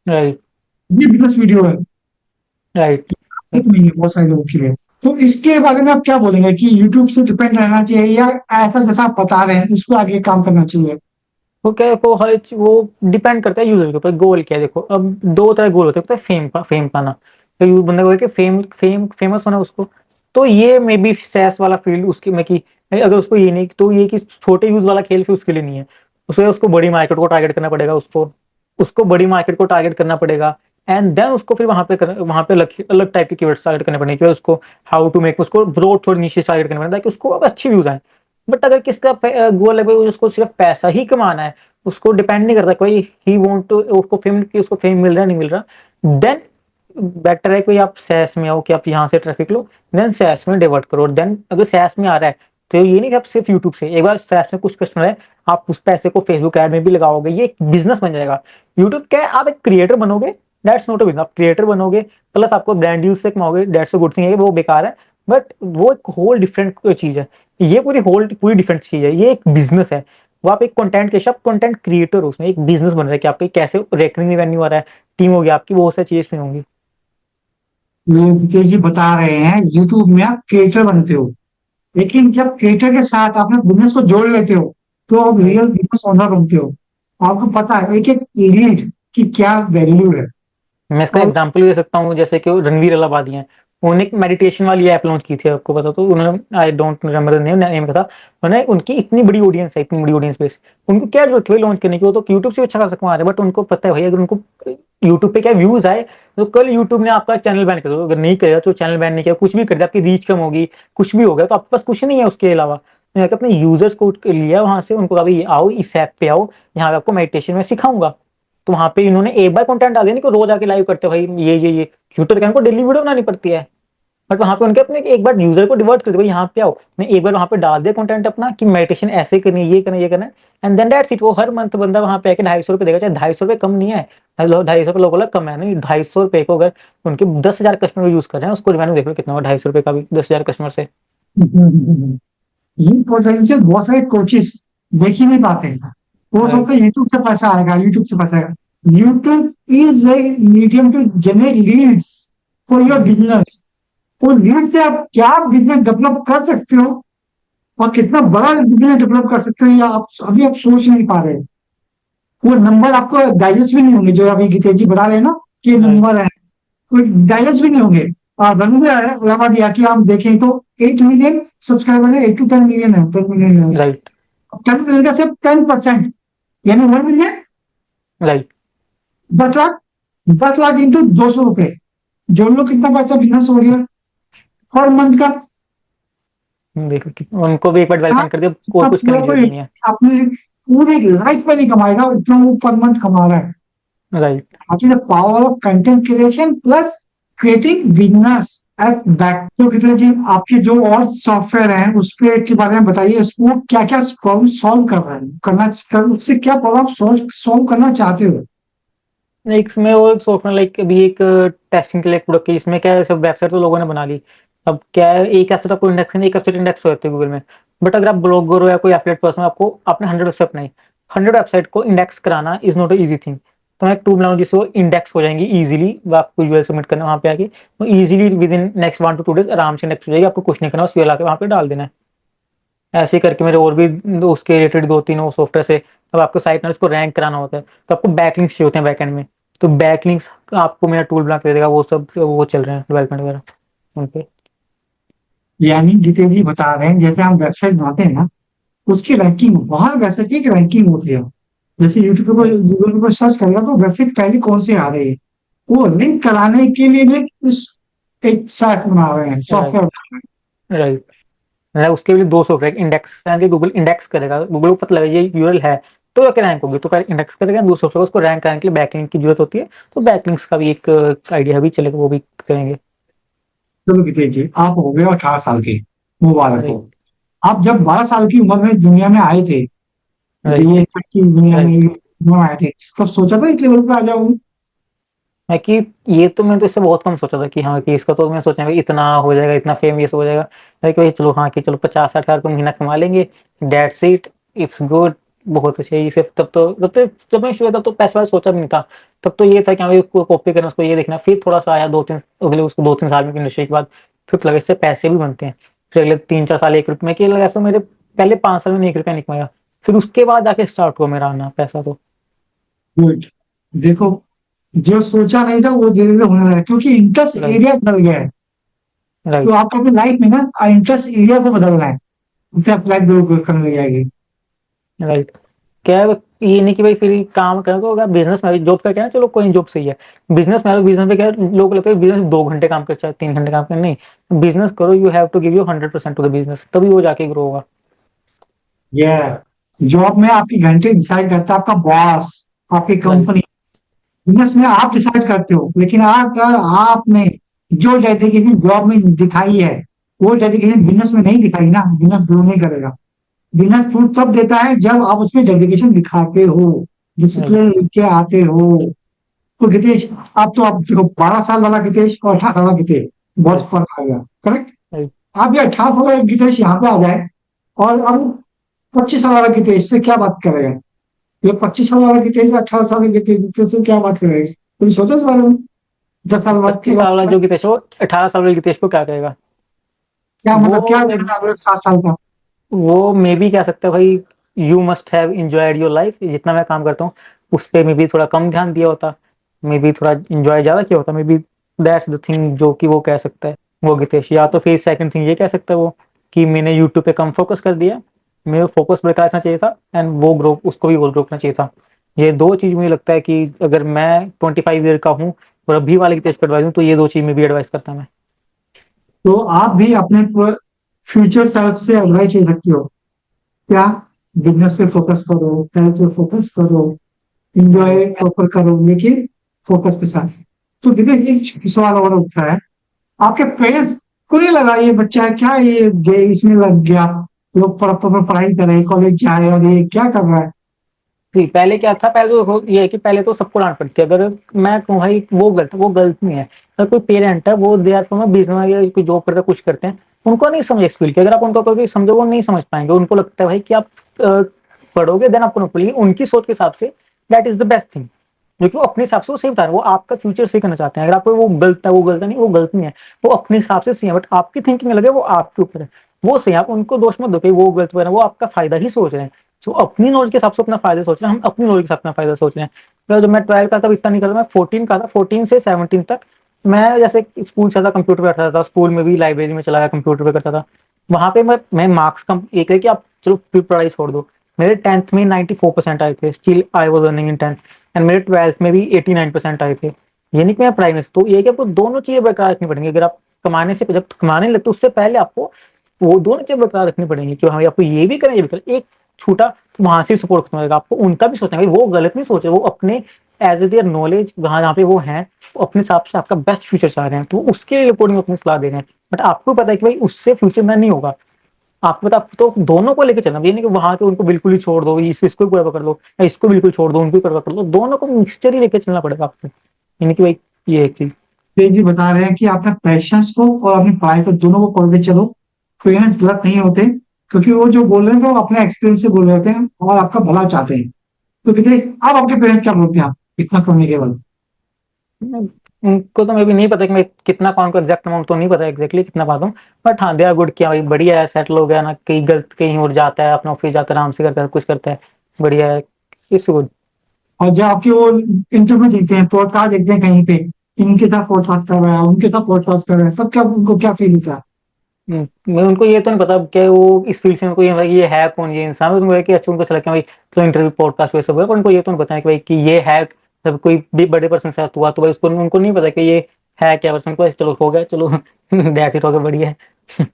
[SPEAKER 2] राइट।
[SPEAKER 1] ये बिजनेस वीडियो है।
[SPEAKER 2] राइट।
[SPEAKER 1] ठीक नहीं है बहुत सारे लोगों के लिए। तो इसके बारे में आप क्या बोलेंगे कि यूट्यूब से डिपेंड रहना चाहिए, या ऐसा जैसा आप बता रहे हैं उस पर आगे काम करना चाहिए?
[SPEAKER 2] वो क्या है, वो वो डिपेंड करता है यूजर के ऊपर, गोल क्या है। देखो अब दो तरह गोल होते हैं, फेम पाना। तो बंदा को कि फेमस होना उसको, तो ये मे बी सैस वाला फील्ड उसकी में कि अगर उसको ये नहीं, तो ये कि छोटे यूज वाला खेल फिर उसके लिए नहीं है। उसे उसको बड़ी मार्केट को टारगेट करना पड़ेगा, उसको उसको बड़ी मार्केट को टारगेट करना पड़ेगा। एंड देन उसको फिर वहां पे अलग अलग टाइप के कीवर्ड्स टारगेट करने पड़ेंगे, उसको हाउ टू मेक, उसको ब्रॉड थोड़ी नीचे टारगेट करना पड़ेगा ताकि उसको अच्छी व्यूज आए। बट अगर किसका गोल है भाई उसको सिर्फ पैसा ही कमाना है, उसको डिपेंड नहीं करता कोई ही वांट टू उसको फेम, कि उसको फेम मिल रहा है नहीं मिल रहा, देन बेटर है कोई आप सैस में आओ कि आप यहाँ से ट्रैफिक लो, देन सैस में डिवर्ट करो। देन अगर सैस में आ रहा है तो ये नहीं कि आप सिर्फ यूट्यूब से, एक बार सैस में कुछ कस्टमर है, आप उस पैसे को फेसबुक ऐड में भी लगाओगे, ये एक बिजनेस बन जाएगा। यूट्यूब क्या है, आप एक क्रिएटर बनोगे, दैट्स नॉट अ बिजनेस। आप क्रिएटर बनोगे प्लस आपको ब्रांड डील से कमाओगे, दैट्स अ गुड थिंग है, वो बेकार है। बट वो एक होल डिफरेंट चीज है, ये पूरी डिफरेंट चीज है, ये एक बिजनेस है। वो आप एक कंटेंट के आप कंटेंट क्रिएटर हो, उसमें एक बिजनेस बन रहा है कि आपके कैसे रेकरिंग रेवेन्यू आ रहा है, टीम होगी आपकी, बहुत सारी चीजें इसमें होंगी।
[SPEAKER 1] ये गितेश जी बता रहे हैं यूट्यूब में आप क्रिएटर बनते हो, लेकिन जब क्रिएटर के साथ अपने बिजनेस को जोड़ लेते हो तो आप
[SPEAKER 2] राइट।
[SPEAKER 1] रियल बिजनेस ओनर बनते हो। आपको पता है एक एक लीड की क्या वैल्यू है।
[SPEAKER 2] मैं इसका
[SPEAKER 1] और
[SPEAKER 2] एग्जांपल दे सकता हूँ, जैसे कि वो रणवीर अलाहाबादी हैं, उन्होंने एक मेडिटेशन वाली ऐप लॉन्च की थी, आपको पता, तो उन्होंने, आई डोंट रिमेम्बर नेम का था। उन्होंने, उनकी इतनी बड़ी ऑडियंस है, इतनी बड़ी ऑडियंस बेस, उनको क्या जरूरत थी लॉन्च करने की, वो तो यूट्यूब से अच्छा खासा कमा रहे हैं। बट उनको पता है भाई अगर उनको यूट्यूब पे क्या व्यूज आए, तो कल यूट्यूब ने आपका चैनल बैन कर दो, अगर नहीं करेगा तो चैनल बैन नहीं किया, कुछ भी कर दिया, आपकी रीच कम होगी, कुछ भी हो गया, तो आपके पास कुछ नहीं है उसके अलावा। मैंने अपने यूजर्स को लिया वहां से, उनको कहा भाई आओ इस ऐप पे आओ, यहाँ पे आपको मेडिटेशन में सिखाऊंगा। तो वहां पे इन्होंने एक बार कंटेंट डाल दिया, नहीं को रोज आके लाइव करते हैं भाई, ये यूट्यूब पे को डेली वीडियो बनानी पड़ती है। बट वहाँ पे उनके अपने एक बार यूजर को डिवर्ट कर दो, यहाँ पे आओ, मैं एक बार वहाँ पे डाल दिया कंटेंट अपना कि मेडिटेशन ऐसे करनी है, ये करना है, ये करना है, एंड देन दैट्स इट। वो हर मंथ बंदा वहाँ पे आके 250 रुपये देगा, चाहे 250 रुपये कम नहीं है, 250 रुपये लोगों को कम है नहीं, 250 रुपये को अगर उनके 10,000 कस्टमर यूज कर रहे हैं, उसको रिवेन्यू देख लो कितना हुआ 250 रुपये का भी 10,000 कस्टमर से।
[SPEAKER 1] ये पोटेंशियल बहुत सारे कोचेस देख ही नहीं पाते हैं। वो
[SPEAKER 2] राइट,
[SPEAKER 1] सोचते यूट्यूब से पैसा आएगा, यूट्यूब से पैसा आएगा। YouTube is a medium to generate leads for your business. वो लीड से आप क्या बिजनेस डेवलप कर सकते हो और कितना बड़ा बिजनेस डेवलप कर सकते हो, ये आप अभी आप सोच नहीं पा रहे। वो नंबर आपको डाइजेस्ट भी नहीं होंगे जो अभी गीता जी बता रहे हैं ना कि ये
[SPEAKER 2] राइट,
[SPEAKER 1] नंबर है, वो डाइजेस्ट भी नहीं होंगे। रनवे है लगा दिया कि हम देखें तो 8 मिलियन सब्सक्राइबर है, 8 to 10 मिलियन है, 10 मिलियन है।
[SPEAKER 2] राइट,
[SPEAKER 1] 10 मिलियन का सिर्फ 10%, यानी 1 million,
[SPEAKER 2] right.
[SPEAKER 1] 10 lakh, 10 lakh into 200 रुपए, जोड़ लो कितना पैसा बिजनेस हो गया पर मंथ का।
[SPEAKER 2] देखो उनको भी एक बार
[SPEAKER 1] हाँ,
[SPEAKER 2] डेवलपमेंट कर दिया, और
[SPEAKER 1] जितना
[SPEAKER 2] कुछ करने
[SPEAKER 1] पूरा
[SPEAKER 2] की जरूरत
[SPEAKER 1] कोई
[SPEAKER 2] भी नहीं है।
[SPEAKER 1] अपने पूरी लाइफ में नहीं कमाएगा उतना वो पर मंथ कमा रहा है।
[SPEAKER 2] Right,
[SPEAKER 1] That is the power of content creation plus creating business at back। तो कितने जी आपके जो और सॉफ्टवेयर हैं उस पे के बारे में बताइए, इसको क्या क्या प्रॉब्लम सॉल्व कर रहे हैं, उससे क्या प्रॉब्लम सॉल्व करना चाहते हो।
[SPEAKER 2] एक इसमें वो एक सॉफ्टवेयर लाइक अभी एक टेस्टिंग के लिए प्रोडक्ट है, इसमें क्या है, सब वेबसाइट तो लोगों ने बना ली। अब क्या है, एक ऐसा तो कोई इंडेक्स नहीं, एक वेबसाइट इंडेक्स हो जाती है गूगल में। बट अगर आप ब्लॉगर हो या कोई एफिलिएट पर्सन हो, आपको आपने 100 वेबसाइट अपनाई, 100 वेबसाइट को इंडेक्स कराना इज नॉट इजी थिंग। तो मैं एक टूल बनाऊँ जिससे वो इंडेक्स हो जाएंगी इजीली, आपको यूआरएल सबमिट करना है वहाँ पे आके, वो easily with in next 1 to 2 days आराम से इंडेक्स हो जाएगी। आपको कुछ नहीं करना, बस यूआरएल आके वहाँ पे डाल देना है। ऐसे ही करके मेरे और भी उसके रिलेटेड 2-3 वो सॉफ्टवेयर से, अब आपको साइट में उसको रैंक कराना होता है, तो आपको बैकलिंक्स चाहिए होते हैं बैकएंड में। तो बैकलिंक्स आपको मेरा टूल बना के दे देगा, वो सब वो चल रहे हैं डेवलपमेंट वगैरह उन पे।
[SPEAKER 1] यानी डिटेल ही बता रहे हैं, जैसे हम वेबसाइट बनाते हैं ना उसकी रैंकिंग, वहां वेबसाइट की रैंकिंग होती है। जैसे यूट्यूब पे
[SPEAKER 2] राइट,
[SPEAKER 1] गूगल पे सर्च करेगा तो वेबसाइट पहले कौन से आ रही है, वो लिंक कराने के लिए भी इस एक साइट बना रहे हैं,
[SPEAKER 2] राइट,
[SPEAKER 1] सॉफ्टवेयर।
[SPEAKER 2] राइट। मतलब उसके लिए 2 सॉफ्टवेयर इंडेक्स करेंगे, गूगल इंडेक्स करेगा, गूगल को पता लगेगा ये यूआरएल है तो जाके रैंक होगी, तो पहले इंडेक्स करेगा, दूसरे सॉफ्टवेयर उसको रैंक करने के लिए बैकलिंक की जरूरत होती है। तो बैकलिंक्स का भी एक आइडिया भी चलेगा, वो भी करेंगे।
[SPEAKER 1] चलो देखिए, आप हो गए 18 साल के, मुबारक हो।
[SPEAKER 2] राइट,
[SPEAKER 1] आप जब 12 साल की उम्र में दुनिया में आए थे,
[SPEAKER 2] राइट,
[SPEAKER 1] ये तक की दुनिया में
[SPEAKER 2] राइट।
[SPEAKER 1] आए थे, तब सोचा था इस लेवल पे आ जाऊंगी।
[SPEAKER 2] है कि ये तो मैं तो इससे बहुत कम सोचा था कि हाँ कि इसका तो मैं सोचा कि इतना हो जाएगा, इतना फेमस हो जाएगा। लाइक भाई चलो हाँ कि चलो 50-60 हज़ार तो महीना कमा लेंगे, डेट्स इट, इट्स गुड, बहुत अच्छा है। इसे तब तो जब मैं शुरू तब तो पैसे वाला सोचा भी नहीं था। तब तो ये था कि हाँ भाई उसको कॉपी करना, उसको ये देखना। फिर थोड़ा सा आया 2-3 अगले उसको 2-3 साल में इंडस्ट्री के बाद, फिर लगा इससे पैसे भी बनते हैं। फिर अगले 3-4 साल 1 रुपये में कि लगा, ऐसा मेरे पहले 5 साल में 1 रुपया नहीं कमाया। फिर उसके बाद जाके स्टार्ट हुआ मेरा आना पैसा तो।
[SPEAKER 1] गुड। देखो, जो सोचा नहीं था वो धीरे धीरे होने लगा क्योंकि इंटरेस्ट
[SPEAKER 2] राइट,
[SPEAKER 1] एरिया बदल गया है। तो
[SPEAKER 2] राइट,
[SPEAKER 1] आपको अपनी लाइफ में ना इंटरेस्ट एरिया को बदलना है, फिर आप लाइफ ग्रो करने लग जाएगी।
[SPEAKER 2] राइट। क्या है, ये नहीं कि भाई फिर काम करें तो अगर बिजनेस में जॉब का क्या है, चलो कोई जॉब सही है। बिजनेस में बिजनेस पे क्या है, लोगों को लगता है बिजनेस 2 घंटे काम कर चाहे 3 घंटे काम कर, नहीं, बिजनेस करो, you have to give you 100% to the business, तभी वो जाके ग्रो होगा।
[SPEAKER 1] ये जॉब में आपकी घंटे डिसाइड करता है आपका बॉस, आपकी
[SPEAKER 2] राइट,
[SPEAKER 1] कंपनी। बिजनेस में आप डिसाइड करते हो, लेकिन अगर आपने जो डेडिकेशन जॉब में दिखाई है वो डेडिकेशन बिजनेस में नहीं दिखाई ना, बिजनेस ग्रो नहीं करेगा। बिजनेस फ्रूट तब देता है जब आप उसमें डेडिकेशन दिखाते हो,
[SPEAKER 2] राइट,
[SPEAKER 1] डिसिप्लिन लेके आते हो। तो गितेश, अब तो आप देखो 12 साल वाला गितेश और 18 साल वाला गितेश बहुत
[SPEAKER 2] राइट,
[SPEAKER 1] फर्क आ गया, करेक्ट।
[SPEAKER 2] राइट।
[SPEAKER 1] आप ये 18 साल वाला गितेश यहाँ पे आ जाए और अब 25 साल वाला गितेश से क्या बात करेगा। ये 25 साल वाला गितेश 18 साल के गितेश से क्या बात करेगा, तुम सोचो इस बारे में। 10 साल बाद के
[SPEAKER 2] 25 साल वाला
[SPEAKER 1] बाद
[SPEAKER 2] जो गितेश हो 18 साल वाले गितेश को क्या कहेगा?
[SPEAKER 1] क्या मतलब, क्या
[SPEAKER 2] वो मैं
[SPEAKER 1] कहना है 7 साल का।
[SPEAKER 2] वो मे बी कह सकता है भाई, you must have enjoyed your life, जितना मैं काम करता हूँ उस पर मे बी थोड़ा कम ध्यान दिया होता, मे बी थोड़ा इंजॉय ज्यादा किया होता, may be that's the thing जो कि वो कह सकता है वो गितेश। या तो फिर सेकंड थिंग ये कह सकता है वो कि मैंने यूट्यूब पे कम फोकस कर दिया, मेरे फोकस बरकरार रखना चाहिए था, एंड वो ग्रो उसको भी ग्रो करना चाहिए था। ये दो चीज मुझे लगता है कि अगर मैं 25 ईयर का हूँ और अभी वाले गितेश को एडवाइस दूँ, तो ये दो चीज में भी एडवाइस करता मैं।
[SPEAKER 1] तो आप भी अपने फ्यूचर सेल्फ से एडवाइस ले सकती हो क्या, बिजनेस पे फोकस करो, हेल्थ पे फोकस करो,
[SPEAKER 2] राइट,
[SPEAKER 1] इंजॉय प्रॉपर करो, लेकिन फोकस के साथ। तो देखिए एक सवाल और उठता है, आपके पेरेंट्स को नहीं लगा ये बच्चा है क्या, ये इसमें लग गया, लोग प्रॉपर पढ़ाई कर रहे हैं, कॉलेज जाए और ये क्या कर रहा है?
[SPEAKER 2] जी, पहले क्या था, पहले तो ये है कि पहले तो सबको डांट पड़ती है। अगर मैं कहूँ भाई वो गलत नहीं है। अगर कोई पेरेंट है, वो दे आर फ्रॉम बिजनेस या कोई जॉब करते हैं, कुछ करते हैं, उनको नहीं समझ इस फील्ड की। अगर आप उनको कभी समझो, वो नहीं समझ पाएंगे। उनको लगता है भाई कि आप पढ़ोगे देन आपको नौकरी मिलेगी। उनकी सोच के हिसाब say that is the best thing, क्योंकि वो अपने हिसाब से वो सही बता रहे हैं, वो आपका फ्यूचर सही करना चाहते हैं। अगर आपको वो गलत है, वो गलत है, नहीं वो गलत नहीं है, वो अपने हिसाब से सही है। बट आपकी थिंकिंग अलग है, वो आपके ऊपर है, वो सही है। आप उनको दोष मत दो कि वो गलत है, वो आपका फायदा ही सोच रहे हैं। जो अपनी नॉलेज के हिसाब से अपना फायदा सोच रहे हैं, हम अपनी नॉलेज के साथ अपना फायदा सोच रहे हैं। तो जब मैं 12 का तब इतना नहीं करता, मैं 14 का था, 14 से 17 तक मैं जैसे स्कूल चलता, कंप्यूटर पे बैठा था, स्कूल में भी लाइब्रेरी में चला गया, कंप्यूटर पे करता था। वहां पे मैं मार्क्स कम एक है कि आप चलो फिर पढ़ाई छोड़ दो। मेरे 10th में 94% आए थे, still I was earning in 10th। And मेरे 12th में भी 89% आए थे। ये नहीं कि मैं पढ़ाई में, तो ये कि आपको दोनों चीजें बरकरार रखनी पड़ेंगी। अगर आप कमाने से, जब कमाने लगते उससे पहले आपको वो दोनों चीजें बरकरार रखनी पड़ेंगी कि हाँ आपको ये भी करें, ये भी करें। एक छूटा तो वहां से सपोर्ट खत्म होगा। आपको उनका भी सोचना है, वो गलत नहीं सोच रहे, वो अपने एज ए देयर नॉलेज वहां जहाँ पे वो है, वो अपने हिसाब से आपका बेस्ट फ्यूचर चाह रहे हैं, तो उसके अकॉर्डिंग अपनी सलाह दे रहे हैं। बट आपको पता है कि भाई उससे फ्यूचर में नहीं होगा। आपको पता, तो दोनों को लेकर चलना, ये नहीं कि वहां के उनको बिल्कुल ही छोड़ दो, इसको ही पूरा पकड़ लो, या इसको बिल्कुल छोड़ दो, उनको ही पूरा पकड़ लो। दोनों को मिक्सचर ही लेकर चलना पड़ेगा आपको। यानी कि भाई ये एक चीज।
[SPEAKER 1] तेज जी बता रहे हैं कि आपने पैशंस को और अपनी पढ़ाई को दोनों को पढ़ के चलो। पेरेंट्स गलत नहीं होते, क्योंकि वो जो बोल रहे हैं वो अपने एक्सपीरियंस से बोल रहे होते हैं और आपका भला चाहते हैं। तो देखिए, अब आपके पेरेंट्स क्या बोलते हैं आप इतना करने के बाद?
[SPEAKER 2] उनको तो मैं भी नहीं पता कि मैं कितना पाऊँ, को एग्जैक्ट अमाउंट तो नहीं पता एग्जैक्टली कितना पाता हूँ। बट हाँ, दे आर गुड, किया भाई बढ़िया है, सेटल हो गया ना, कहीं गलत कहीं और जाता है, अपना ऑफिस जाता है, आराम से करता है, कुछ करता है, बढ़िया है, इट्स गुड।
[SPEAKER 1] और जब आपके वो इंटरव्यू देखते हैं, पॉडकास्ट देखते हैं कहीं पे, इनके साथ पॉडकास्ट कर रहा है, उनके साथ पॉडकास्ट कर रहा है, तब क्या उनको क्या फील होता है?
[SPEAKER 2] मैं उनको ये तो नहीं पता कि वो इस फील्ड से, उनको ये ये है कौन, ये इंसान, उनको कि अच्छा उनको चला कि भाई तो इंटरव्यू पॉडकास्ट वैसे हुआ, पर उनको ये तो नहीं पता है कि भाई कि ये है। जब कोई भी बड़े पर्सन के साथ हुआ तो भाई उसको, उनको नहीं पता कि ये है क्या पर्सन को, चलो हो गया, चलो दैट्स इट, हो गया, बढ़िया है।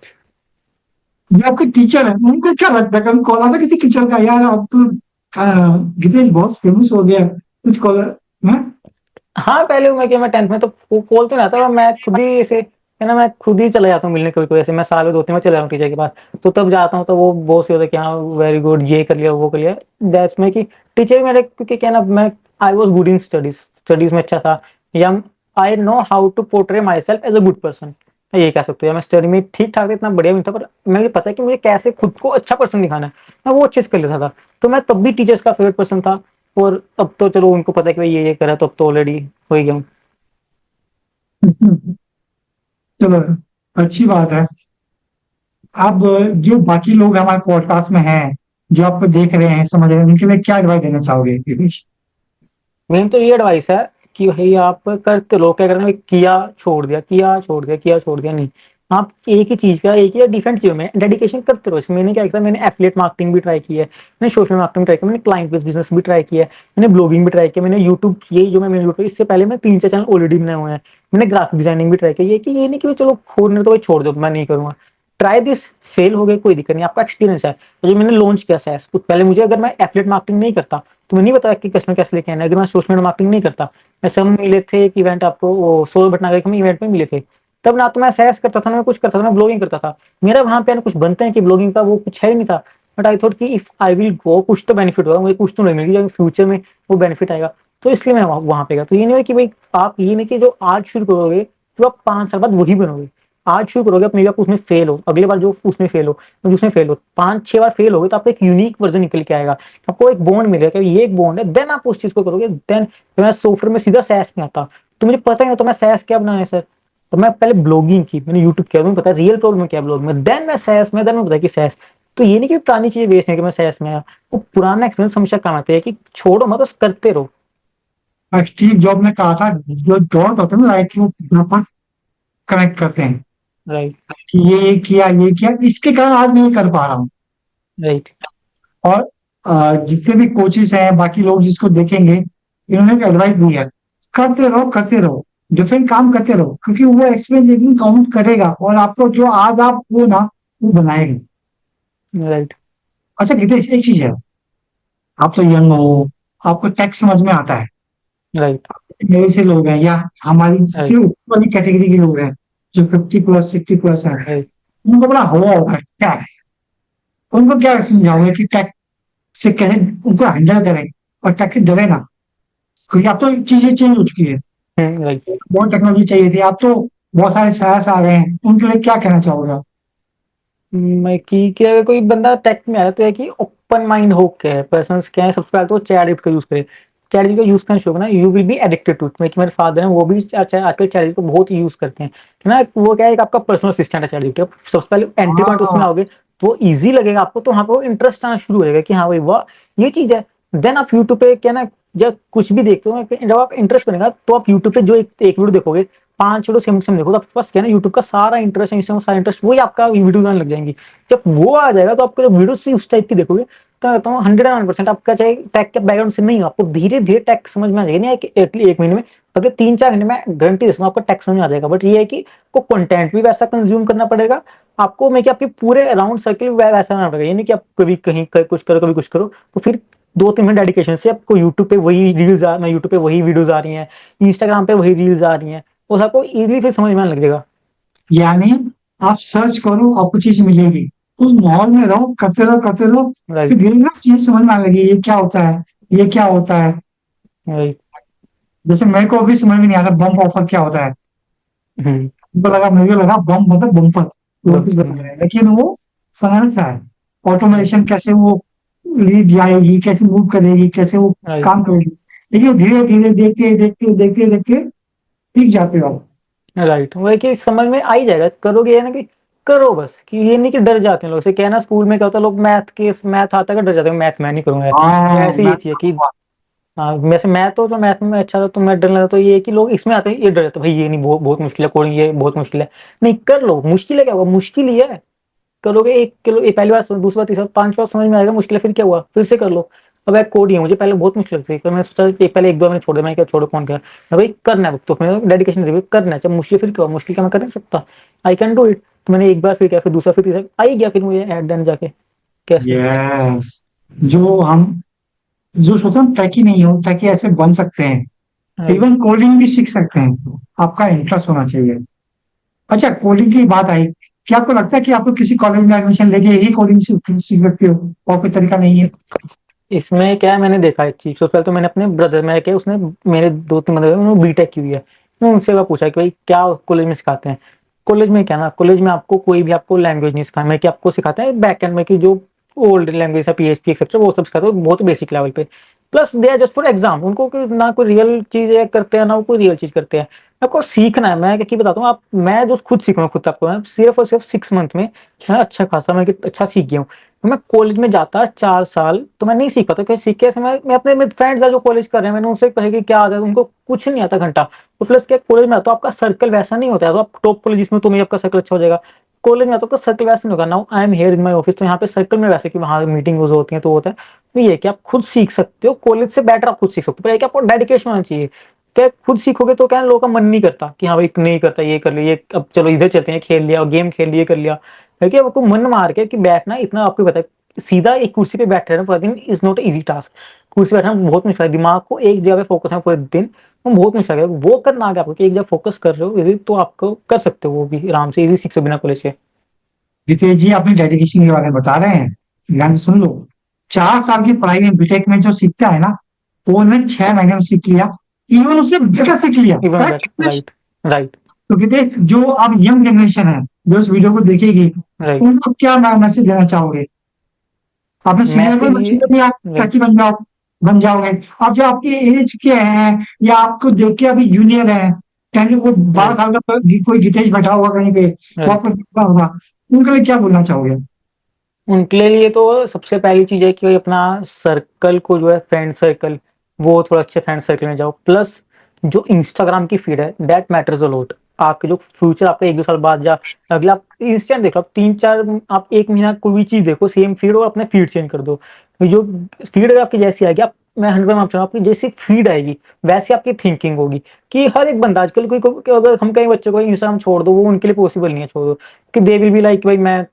[SPEAKER 1] जो आपके टीचर है उनको क्या लगता है? कभी कॉल आता है किसी टीचर का, यार अब तो गिरीश बहुत फेमस हो गया, कुछ कॉल है?
[SPEAKER 2] हाँ, पहले मैं 10th में तो कॉल तो नहीं आता, मैं खुद ही ऐसे है ना, मैं खुद ही चला जाता हूँ मिलने, कोई कोई ऐसे मैं साल में 2 3 बार चला जाता हूँ टीचर के पास। तो तब जाता हूँ तो वो बहुत से होता है कि हाँ वेरी गुड, ये कर लिया, वो कर लिया। दैट्स में कि टीचर मेरे, क्योंकि क्या ना, मैं I was good in studies, studies में अच्छा था, या I know how to portray myself as a good person, ये कह सकते हो। मैं स्टडी में ठीक ठाक था, इतना बढ़िया नहीं था, पर मुझे पता है कि मुझे कैसे खुद को अच्छा पर्सन दिखाना है, मैं वो अच्छे से कर लेता था। तो मैं तब भी टीचर्स का फेवरेट पर्सन था। और अब तो चलो उनको पता है कि भाई ये करा, तो अब तो ऑलरेडी हो ही गया हूँ।
[SPEAKER 1] चलो, अच्छी बात है। अब जो बाकी लोग हमारे पॉडकास्ट में हैं, जो आपको देख रहे हैं, समझ रहे हैं, उनके लिए क्या एडवाइस देना चाहोगे गिरीश?
[SPEAKER 2] मेन तो ये एडवाइस है कि भाई आप करते रहो, क्या करना, किया छोड़ दिया, किया छोड़ दिया, किया छोड़ दिया नहीं। आप एक ही चीज पे, एक ही डिफरेंट चीजों में डेडिकेशन करते रहो। इसमें मैंने क्या किया, मैंने एफिलिएट मार्केटिंग भी ट्राई की है, मैंने सोशल मार्केटिंग ट्राई किया, मैंने क्लाइंट बेस्ड बिजनेस भी ट्राई किया है, मैंने ब्लॉगिंग भी ट्राई किया, मैंने यूट्यूब, यही जो मैंने यूट्यूब, इससे पहले मैं 3 4 चैनल ऑलरेडी बनाए हुए हैं। मैंने ग्राफिक डिजाइनिंग भी ट्राई किया। ये कि ये नहीं कि चलो खोलने तो भाई छोड़ दो, मैं नहीं करूंगा, ट्राई दिस, फेल हो गए कोई दिक्कत नहीं, आपका एक्सपीरियंस है। तो जो मैंने लॉन्च किया सैस, तो पहले मुझे, अगर मैं एफिलिएट मार्केटिंग नहीं करता तो मुझे नहीं पता कि कस्टमर कैसे लेके आना है। अगर मैं सोशल मीडिया मार्केटिंग नहीं करता, ऐसे हम मिले थे एक इवेंट, आपको वो सोल भटनागर के हम इवेंट में मिले थे, तब ना तो मैं सैस करता था, ना मैं कुछ करता था, मैं ब्लॉगिंग करता था। मेरा वहां पे ना कुछ बनते हैं कि ब्लॉगिंग का वो कुछ है ही नहीं था। बट आई थॉट कि इफ आई विल गो, कुछ तो बेनिफिट होगा मुझे, कुछ तो नहीं मिलेगी, फ्यूचर में वो बेनिफिट आएगा। तो इसलिए मैं वहां पे गया। तो ये नहीं है कि भाई आप ये नहीं कि जो आज शुरू करोगे तो आप 5 साल बाद वही बनोगे। आज शुरू करोगे, अपने आप उसमें फेल हो, अगले बार जो उसमें फेल हो, तो उसमें फेल हो, 5 6 बार फेल हो गए तो आपको एक यूनिक वर्जन निकल के आएगा। आपको एक बॉन्ड मिलेगा कि ये एक बॉन्ड है, देन आप उस चीज को करोगे। देन मैं सॉफ्टवेयर में सीधा सैस में आता, तो मुझे पता ही नहीं, तो मैं सैस क्या बनाया सर। तो मैं पहले ब्लॉगिंग की, मैंने यूट्यूब किया, मुझे पता रियल प्रॉब्लम क्या ब्लॉग में, देन मैं सैस में, देन मैं पता कि सैस। तो ये नहीं कि पुरानी चीजें वेस्ट नहीं कि मैं सैस में आया, वो पुराना एक्सपीरियंस हमेशा काम आता है कि छोड़ो मत, बस करते रहो।
[SPEAKER 1] स्टीव जॉब ने कहा था, जो डॉट होते हैं ना, लाइक वो अपन कनेक्ट करते हैं
[SPEAKER 2] राइट।
[SPEAKER 1] कि ये किया, ये किया, इसके कारण आज मैं ये कर पा रहा हूँ।
[SPEAKER 2] राइट।
[SPEAKER 1] और जितने भी कोचेस हैं, बाकी लोग जिसको देखेंगे, इन्होंने एक एडवाइस दी है, करते रहो, डिफरेंट काम करते रहो, क्योंकि वो एक्सपीरियंस एक दिन काउंट करेगा और आपको जो आज आप वो ना, वो बनाएगा।
[SPEAKER 2] राइट।
[SPEAKER 1] अच्छा गितेश, एक चीज है, आप तो यंग हो, आपको टेक समझ में आता है,
[SPEAKER 2] राइट।
[SPEAKER 1] मेरे से लोग हैं या हमारी से
[SPEAKER 2] राइट।
[SPEAKER 1] ऊपर वाली कैटेगरी के लोग हैं, जो 50+ 60+ है,
[SPEAKER 2] राइट।
[SPEAKER 1] उनको बड़ा हुआ होगा टैक्स। उनको क्या समझाओगे कि टैक्स से कैसे उनको हैंडल करें और टैक्स से डरे ना, क्योंकि अब तो चीजें चेंज हो चुकी है।
[SPEAKER 2] राइट।
[SPEAKER 1] बहुत टेक्नोलॉजी चाहिए थी, अब तो बहुत सारे साहस आ गए हैं, उनके लिए क्या कहना चाहोगे आप?
[SPEAKER 2] मैं कि अगर कोई बंदा टेक में आ रहा है तो है कि ओपन माइंड हो के है, पर्सन्स क्या है, सबसे पहले तो चैट का यूज करे। चैट का यूज करना शुरू करना, you will be addicted to it. मेरे फादर हैं, वो भी अच्छा आजकल चैट को बहुत यूज करते हैं, है ना। वो क्या है, एक आपका पर्सनल असिस्टेंट है चैट। सबसे पहले एंट्री पॉइंट उसमें
[SPEAKER 1] हाँ,
[SPEAKER 2] आओगे तो इजी लगेगा आपको, तो वहाँ पे वो इंटरेस्ट आना शुरू हो जाएगा कि हाँ भाई वाह ये चीज है। देन आप यूट्यूब पे क्या ना, जब कुछ भी देखते हो, जब आप इंटरेस्ट बनेगा तो आप यूट्यूब पे जो एक वीडियो देखोगे, 5 वीडियो सेम सेम देखो, तो आपके पास क्या ना यूट्यूब का सारा इंटरेस्ट, इंस्टाग्राम सारा इंटरेस्ट वही आपका वीडियो आने लग जाएंगी। जब वो आ जाएगा तो आपको जब वीडियो से उस टाइप की देखोगे तो 101% आपका चाहे टैग के बैकग्राउंड से नहीं हो, आपको धीरे धीरे टैग समझ में आ जाएगा। नहीं एक महीने में, अगर 3-4 घंटे में गारंटी देता हूँ आपको टैग समझ में आ जाएगा। बट ये है कि आपको कंटेंट भी वैसा कंज्यूम करना पड़ेगा आपको, मैं कि आपके पूरे अराउंड सर्किल वैसा करना पड़ेगा। ये नहीं कि आप कभी कहीं कुछ करो कभी कुछ करो, तो फिर 2-3 मिनट डेडिकेशन से आपको यूट्यूब पे वही रील्स यूट्यूब पे वही वीडियोज आ रही हैं, इंस्टाग्राम पे वही रील्स आ रही हैं, वो आपको इजीली फिर समझ में आने लग जाएगा।
[SPEAKER 1] यानी आप सर्च करो, आपको चीज मिलेगी, उस माहौल में रहो, करते रहो, फिर
[SPEAKER 2] राइट।
[SPEAKER 1] धीरे धीरे चीज समझ में आने लगी, ये क्या होता है, ये क्या होता है।
[SPEAKER 2] राइट।
[SPEAKER 1] जैसे मेरे को अभी समझ में नहीं आ रहा बम्प ऑफर क्या होता है।
[SPEAKER 2] हम्म।
[SPEAKER 1] मेरे को लगा बम मतलब बम्पर, वो कुछ बता रहा
[SPEAKER 2] हम्म।
[SPEAKER 1] है, लेकिन वो फनल सा है। ऑटोमेशन कैसे वो लीड जाएगी, कैसे मूव करेगी, कैसे वो
[SPEAKER 2] राइट।
[SPEAKER 1] काम करेगी। लेकिन धीरे धीरे देखते सीख जाते हो आप।
[SPEAKER 2] राइट, वो है कि समझ में आ ही जाएगा, करोगे ये ना कि करो बस, कि ये नहीं कि डर जाते हैं लोग। से कहना स्कूल में क्या होता है, लोग मैथ आता है डर जाते हैं, मैथ मैं नहीं करूंगा यार।
[SPEAKER 1] हाँ,
[SPEAKER 2] वैसे ही ये चीज है कि हाँ, वैसे मैं तो मैथ में अच्छा था तो मैं डर लगा, तो ये है कि लोग इसमें आते हैं ये डर जाते हैं, भाई ये नहीं, बहुत बहुत मुश्किल है कोडिंग, ये बहुत मुश्किल है। नहीं, कर लो, मुश्किल है क्या हुआ, मुश्किल ही है। करोगे 1 किलो, ये पहली बार दूसरी बार तीसरी बार 5 बार समझ में आएगा, मुश्किल है फिर क्या हुआ, फिर से कर लो। अब एक कोड ही है, मुझे पहले बहुत मुश्किल लगती थी, पर मैंने सोचा कि पहले 1-2 मैंने छोड़ दिया, मैं क्या छोड़ो कौन क्या, भाई करना है तो मेरा डेडिकेशन रिव्यू करना है, जब मुश्किल फिर क्या हुआ, मुश्किल क्या मैं कर नहीं सकता, आई कैन डू इट। तो मैंने एक बार फिर किया, फिर दूसरा, फिर तीसरा, आ ही गया फिर मुझे एट देन जाके कैसे।
[SPEAKER 1] यस, जो हम जो सोचते हैं टैकी नहीं हो, टैकी ऐसे बन सकते हैं।
[SPEAKER 2] राइट।
[SPEAKER 1] इवन कोडिंग भी सीख सकते हैं, आपका इंटरेस्ट होना चाहिए। अच्छा, कोडिंग की बात आई, क्या आपको लगता है कि आपको किसी कॉलेज में एडमिशन लेके ही कोडिंग सीख सकते हो और कोई तरीका नहीं है?
[SPEAKER 2] इसमें क्या है, मैंने देखा एक चीज, सबसे पहले तो मैंने अपने ब्रदर में क्या, उसने मेरे 2-3 मतलब उन्होंने बीटेक की हुई है, मैं उनसे वो पूछा कि भाई क्या कॉलेज में सिखाते हैं। कॉलेज में क्या ना, कॉलेज में आपको कोई भी आपको लैंग्वेज नहीं सिखाना, मैं कि आपको सिखाते हैं बैक एंड में की जो ओल्ड लैंग्वेज है, पीएचपी एक्सेट्रा, वो सब सिखाते हैं बहुत बेसिक लेवल पे। Plus they are just for exam, उनको ना कोई रियल चीज करते हैं, ना वो कोई रियल चीज करते हैं। आपको सीखना है, मैं क्या बताता हूँ आप, मैं जो खुद सीखूंगा खुद आपको, मैं सिर्फ और सिर्फ 6 मंथ में मैं अच्छा खासा मैं अच्छा सीख गया हूँ। तो मैं कॉलेज में जाता 4 साल तो मैं नहीं सीख पाता, क्योंकि सीख के मैं अपने फ्रेंड्स है जो कॉलेज कर रहे हैं, मैंने उनसे कहा कि क्या आता है, उनको कुछ नहीं आता घंटा। तो प्लस क्या, कॉलेज में आता, तो आपका सर्कल वैसा नहीं होता है, तो आप टॉप कॉलेज में तुम्हें आपका सर्कल अच्छा हो जाएगा। कॉलेज में आता तो सर्कल वैसा नहीं होगा। Now I am here in my office, तो यहाँ पे सर्कल में वैसे कि वहाँ मीटिंग होती है तो होता है। तो ये है कि आप खुद सीख सकते हो, कॉलेज से बेटर आप खुद सीख सकते हो, पर ये कि आपको डेडिकेशन होना चाहिए। क्या खुद सीखोगे तो क्या लोगों का मन नहीं करता कि हाँ भाई नहीं करता, ये कर लिया, ये अब चलो इधर चलते हैं, खेल लिया गेम, खेल लिए कर लिया। है कि आपको मन मार के कि बैठना इतना, आपको पता है सीधा एक कुर्सी पे बैठे रहना पूरा दिन इज नॉट इजी टास्क। कुर्सी पे बैठना बहुत मुश्किल है, दिमाग को एक जगह पे फोकस है पूरे दिन, वो बहुत मुश्किल है। वो करना आगे आपको कि एक जगह फोकस कर रहे हो इजी, तो आपको कर सकते हो वो भी आराम से इजी सीख सकते हो बिना कॉलेज के।
[SPEAKER 1] जितेश जी अपनी डेडिकेशन के बारे में बता रहे हैं, ध्यान से सुन लो। 4 साल की पढ़ाई में बीटेक में जो सीखता है ना, वो उन्हें 6 महीने में सीख लिया, इवन उससे बेटर सीख लिया।
[SPEAKER 2] Even better,
[SPEAKER 1] correct?
[SPEAKER 2] Right. Right.
[SPEAKER 1] तो कहते जो अब यंग जनरेशन है जो इस वीडियो को देखेगी,
[SPEAKER 2] राइट।
[SPEAKER 1] उनको क्या मैसेज देना चाहोगे? आपने सीखने को
[SPEAKER 2] मैसेज ये,
[SPEAKER 1] मैसेज दिया,
[SPEAKER 2] राइट।
[SPEAKER 1] टैक्सी बन जाओगे। अब जो आपके एज के हैं या आपको देख के अभी जूनियर है, कहीं वो 12
[SPEAKER 2] राइट।
[SPEAKER 1] साल का कोई जितेश बैठा होगा कहीं पे, वो
[SPEAKER 2] राइट।
[SPEAKER 1] आपको दिखता होगा, उनके लिए क्या बोलना चाहोगे?
[SPEAKER 2] उनके लिए तो सबसे पहली चीज है कि भाई अपना सर्कल को जो है, फ्रेंड सर्कल, वो थोड़ा अच्छे फ्रेंड सर्कल में जाओ। प्लस जो इंस्टाग्राम की फीड है दैट मैटर्स अ लॉट। आपके जो फ्यूचर आपका 1-2 साल बाद, या अगला आप इंस्टेंट देखो, आप 3-4, आप 1 महीना कोई भी चीज देखो सेम फीड, और अपने फीड चेंज कर दो। जो फीड अगर आपकी जैसी आएगी, आप मैं 100% आपकी जैसी फीड आएगी वैसी आपकी थिंकिंग होगी। कि हर एक बंदा आजकल अगर हम कई बच्चों को इंस्टाग्राम छोड़ दो, वो उनके लिए पॉसिबल नहीं है, छोड़ दो कि दे विल बी लाइक भाई मैं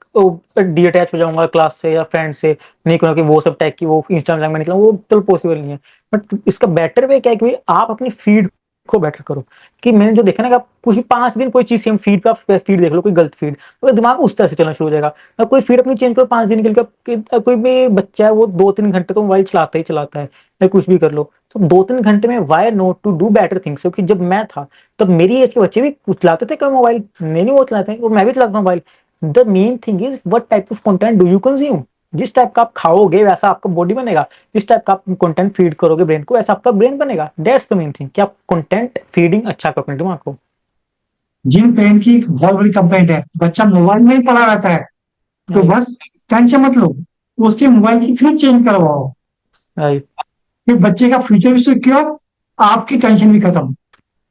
[SPEAKER 2] डी अटैच हो जाऊंगा क्लास से या फ्रेंड से, नहीं करूँगा कि वो सब टैग की वो इंस्टाग्राम में निकला, वो तो पॉसिबल नहीं है। बट इसका बेटर वे क्या है कि भाई आप अपनी फीड को बेटर करो। कि मैंने जो देखा ना कि आप कुछ भी 5 दिन कोई चीज सेम फीड का फीड देख लो, कोई गलत फीड, तो दिमाग उस तरह से चलना शुरू हो जाएगा। अब कोई फीड अपनी चेंज करो 5 दिन के लिए, कोई भी बच्चा है वो 2-3 घंटे तो मोबाइल चलाता ही चलाता है, या कुछ भी कर लो, तो 2-3 घंटे में why not to do better things. क्योंकि जब मैं था तब मेरी एज के बच्चे भी चलाते थे कम मोबाइल, नहीं वो चलाते हैं, वो मैं भी चलाता था mobile. The main thing is what type of content do you consume. जिस टाइप का आप खाओगे वैसा आपका बॉडी बनेगा, जिस टाइप का आप कंटेंट फीड करोगे ब्रेन को वैसा आपका ब्रेन बनेगा। दैट्स द मेन थिंग कि आप कंटेंट फीडिंग अच्छा करो अपने दिमाग को।
[SPEAKER 1] जिन पेरेंट की एक बहुत बड़ी कंप्लेंट है, बच्चा मोबाइल में ही पड़ा रहता है, तो
[SPEAKER 2] राइट।
[SPEAKER 1] बस टेंशन मत लो, उसके मोबाइल की फिर चेंज करवाओ,
[SPEAKER 2] राइट।
[SPEAKER 1] फिर बच्चे का फ्यूचर भी सिक्योर, आपकी टेंशन भी खत्म।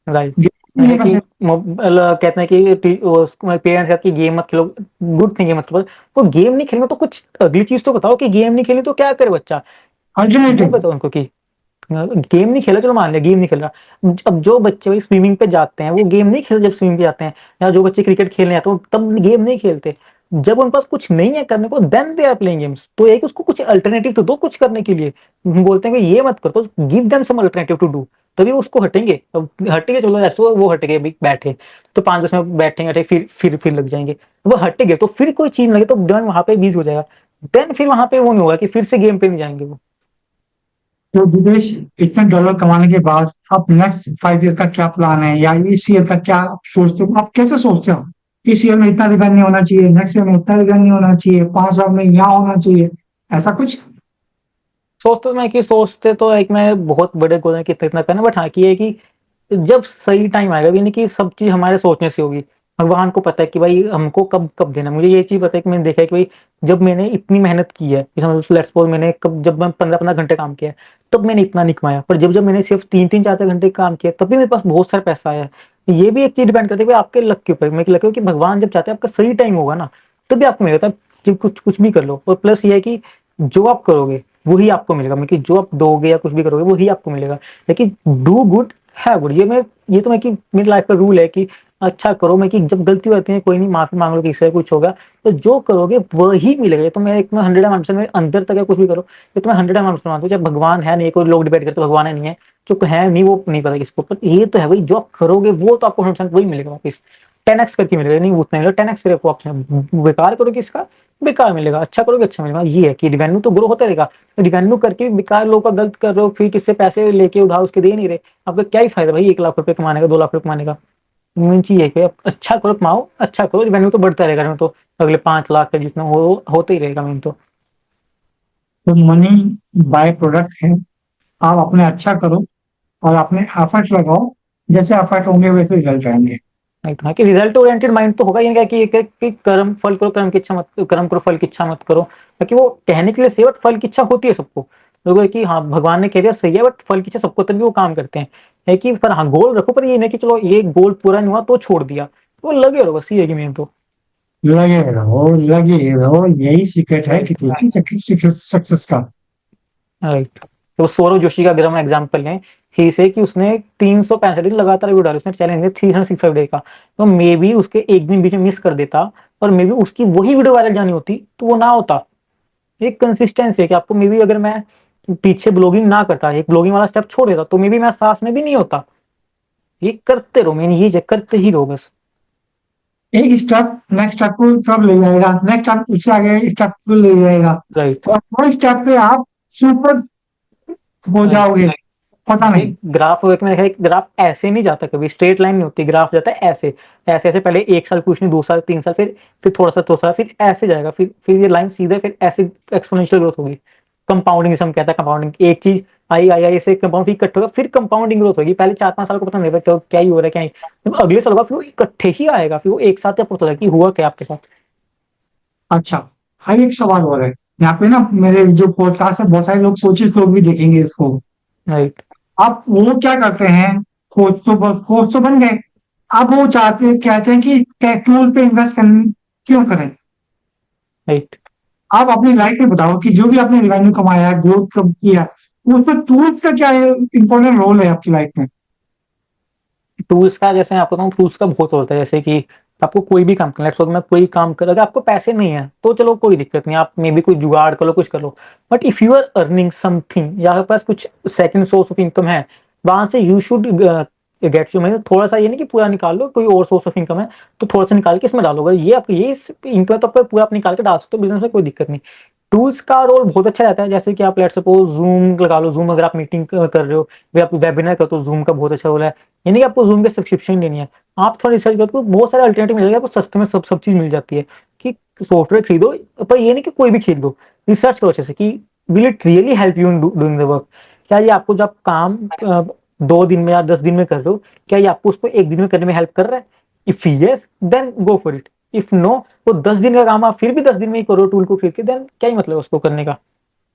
[SPEAKER 2] राइट।
[SPEAKER 1] ये
[SPEAKER 2] है कि
[SPEAKER 1] पैसे
[SPEAKER 2] कहते हैं कि पेरेंट्स कहते हैं कि गेम मत खेलो, गुड थिंग है मत खेलो। वो गेम नहीं खेलेंगे तो कुछ अगली चीज तो बताओ कि गेम नहीं खेली तो क्या करे बच्चा। वो
[SPEAKER 1] अल्टरनेटिव।
[SPEAKER 2] बताओ उनको कि गेम नहीं खेला, चलो मान लिया गेम नहीं खेल रहा। अब जो बच्चे भाई स्विमिंग पे जाते हैं वो गेम नहीं खेलते जब स्विमिंग पे जाते हैं, या जो बच्चे क्रिकेट खेलने आते हैं वो तब गेम नहीं खेलते। जब उन पास कुछ नहीं है करने को then they are playing games. तो एक उसको कुछ अल्टरनेटिव तो दो कुछ करने के लिए। हम बोलते हैं कि ये मत करो, give them some alternative to do, तभी वो उसको हटेंगे। अब हटेंगे, चलो ऐसे वो हटेंगे भी बैठे तो 5-10 मिनट बैठेंगे हटे, फिर लग जाएंगे। वो हटेंगे तो फिर कोई चीज लगे तो डन वहां पे बीज हो जाएगा। देन फिर वहां पे वो नहीं होगा कि फिर से गेम पे नहीं जाएंगे वो।
[SPEAKER 1] तो विदेश, इतने डॉलर कमाने के बाद आप नेक्स्ट 5 ईयर का क्या प्लान है, या इस ईयर का क्या सोचते हो, आप कैसे सोचते हो? इस ईयर में इतना रेवेन्यू होना चाहिए, नेक्स्ट ईयर में इतना रेवेन्यू होना चाहिए, 5 साल में यहाँ होना चाहिए, ऐसा कुछ?
[SPEAKER 2] सोचते तो एक मैं बहुत बड़े गोल है कि इतना इतना करना, बट हाँ की है कि जब सही टाइम आएगा, भी नहीं कि सब चीज हमारे सोचने से होगी। भगवान को पता है कि भाई हमको कब कब देना। मुझे ये चीज पता है कि मैंने देखा है कि भाई जब मैंने इतनी मेहनत की है, लेट्स सपोज मैंने कब, जब मैं 15-15 घंटे काम किया है तब मैंने इतना नहीं कमाया, पर जब जब मैंने सिर्फ 3-3 4-4 घंटे काम किया तब भी मेरे पास बहुत सारा पैसा आया है। ये भी एक चीज डिपेंड करती है कि आपके लक के ऊपर। मेरे लक है कि भगवान जब चाहते हैं आपका सही टाइम होगा ना तभी आपको मिलेगा। तब कुछ कुछ भी कर लो। और प्लस ये है कि जो आप करोगे वही आपको मिलेगा। मतलब कि जो आप दोगे या कुछ भी करोगे वही आपको मिलेगा। लेकिन डू गुड है गुड, ये तो मैं कि मेरी लाइफ का रूल है कि अच्छा करो। मैं कि जब गलती होती है कोई नहीं, माफी मांग लो, किसी से कुछ होगा तो जो करोगे वही मिलेगा। ये तो मैं एक, मैं 100% मेरे अंदर तक है कुछ भी करो, ये तो मैं 100% मानता हूँ। चाहे भगवान है नहीं, कोई लोग डिबेट करते भगवान है नहीं है, जो है नहीं वो नहीं पता किसको, पर ये तो है भाई जो आप करोगे वो तो आपको 100% वही मिलेगा वापस। 10x करके मिलेगा, नहीं उतना मिलेगा, 10x करे आपको ऑप्शन। बेकार करोगे इसका बेकार मिलेगा, अच्छा करोगे अच्छा मिलेगा। ये है कि रिवेन्यू तो ग्रो होता रहेगा। रिवेन्यू करके भी बेकार लोगों का गलत कर रहे हो, फिर किससे पैसे लेके उधार उसके दे नहीं रहे, आपका क्या ही फायदा भाई 1 लाख रुपए कमाने का, 2 लाख रुपए कमाने का। मेन चीज है कि आप अच्छा करो, कमाओ अच्छा करो, रिवेन्यू तो बढ़ता रहेगा। रिवेन्यू तो अगले 5 लाख का जितना होता ही रहेगा मेन तो।
[SPEAKER 1] तो मनी बाय प्रोडक्ट है, आप अपने अच्छा करो और अपने एफर्ट लगाओ, जैसे एफर्ट होंगे वैसे रिजल्ट आएंगे।
[SPEAKER 2] राइट। हाँ कि रिजल्ट ओरिएंटेड माइंड तो होगा ही नहीं कि कर्म फल करो, कर्म की इच्छा मत, कर्म करो फल की इच्छा मत करो। ताकि वो कहने के लिए सही, बट फल की इच्छा होती है सबको। लोगों है कि हाँ भगवान ने कह दिया सही है, बट फल की इच्छा सबको, तभी वो काम करते हैं। है कि पर हाँ गोल रखो, पर ये नहीं कि चलो ये गोल पूरा नहीं हुआ तो छोड़ दिया, वो लगे रहो, बस ये है कि मेन तो।
[SPEAKER 1] लगे रहो, यही सीक्रेट है
[SPEAKER 2] राइट।
[SPEAKER 1] कि सक्सेस का।
[SPEAKER 2] राइट। तो सौरव जोशी का अगर हम एग्जाम्पल लें, ही से कि उसने 365 दिन लगातार वीडियो डाली, उसने चैलेंज दिया 365 डे का। तो मे बी उसके एक दिन बीच में मिस कर देता और मे बी उसकी वही वीडियो वायरल जानी होती तो वो ना होता। एक कंसिस्टेंसी है कि आपको मे बी अगर मैं पीछे ब्लॉगिंग ना करता, एक ब्लॉगिंग वाला स्टेप छोड़ देता, तो मे बी मैं सास में भी नहीं होता। ये करते रहो, मैंने ये करते ही रहो बस।
[SPEAKER 1] एक स्टेप नेक्स्ट स्टेप को कब ले जाएगा, नेक्स्ट स्टेप उससे आगे स्टेप को ले जाएगा,
[SPEAKER 2] राइट।
[SPEAKER 1] और हर स्टेप पे आप सुपर हो
[SPEAKER 2] राइट।
[SPEAKER 1] जाओगे, पता नहीं।
[SPEAKER 2] एक ग्राफ एक मैंने देखा, एक ग्राफ ऐसे नहीं जाता, कभी स्ट्रेट लाइन नहीं होती, ग्राफ जाता है ऐसे ऐसे ऐसे। पहले 1 साल कुछ नहीं, 2 साल 3 साल, फिर थोड़ा सा फिर ऐसे जाएगा, फिर ये लाइन सीधे फिर ऐसे एक्सपोनेंशियल ग्रोथ होगी। कंपाउंडिंग जिसे हम कहते हैं, कंपाउंडिंग एक चीज आई आई आई से कंपाउंड फिर इकट्ठा होगा, फिर कंपाउंडिंग ग्रोथ होगी। पहले 4-5 साल को पता नहीं लगता क्या ही हो रहा है क्या नहीं, जब अगले साल होगा फिर वो इकट्ठे ही आएगा, फिर वो एक साथ क्या पता लगा कि हुआ क्या आपके साथ।
[SPEAKER 1] अच्छा, हाँ, एक सवाल और है यहाँ पे ना, मेरे जो पॉडकास्ट है बहुत सारे लोग, कोचेस लोग भी देखेंगे इसको।
[SPEAKER 2] राइट।
[SPEAKER 1] अब वो क्या करते हैं, कोच तो बन गए, अब वो कहते हैं कि टूल पे इन्वेस्ट क्यों करें?
[SPEAKER 2] राइट।
[SPEAKER 1] आप अपनी लाइफ में बताओ कि जो भी आपने रेवेन्यू कमाया है, ग्रोथ कब किया, उसमें टूल्स का क्या इंपॉर्टेंट रोल है आपकी लाइफ में?
[SPEAKER 2] टूल्स का जैसे मैं आपको बताऊं, टूल्स का बहुत होता है। जैसे कि आपको कोई भी काम करना है, लेट्स में कोई काम कर, अगर आपको पैसे नहीं है तो चलो कोई दिक्कत नहीं, आप मे बी कोई जुगाड़ कर लो, कुछ कर लो। But if you are earning something, या आपके पास कुछ सेकंड सोर्स ऑफ इनकम है, वहां से you should gets you money, थोड़ा सा ये नहीं कि पूरा निकाल लो, कोई और सोर्स ऑफ इनकम है तो थोड़ा सा निकाल के इसमें डालो, अगर ये आप ये इनकम तो आपको पूरा आप निकाल के डाल सकते हो बिजनेस में, कोई दिक्कत नहीं। टूल्स का रोल बहुत अच्छा रहता है, जैसे कि आप लेट सपोज जूम लगा लो, जूम अगर आप मीटिंग कर रहे हो या आप वेबिनार करते हो, जूम का बहुत अच्छा रोल है। यानी कि आपको जूम के सब्सक्रिप्शन लेनी है, आप थोड़ा रिसर्च करो तो बहुत सारे अल्टरनेटिव मिल जाएगा आपको, सस्ते में सब चीज मिल जाती है कि सॉफ्टवेयर खरीदो, पर ये नहीं कि कोई भी खरीद लो, रिसर्च करो अच्छे से कि will it really help you in doing the work. क्या ये आपको जब काम 2 दिन में या 10 दिन में कर रहे हो, क्या ये आपको उसको 1 दिन में करने में हेल्प कर रहा है? If yes then go for it, if no तो 10 दिन का काम आप फिर भी 10 दिन में ही करो टूल को खरीद के, देन क्या ही मतलब उसको करने का,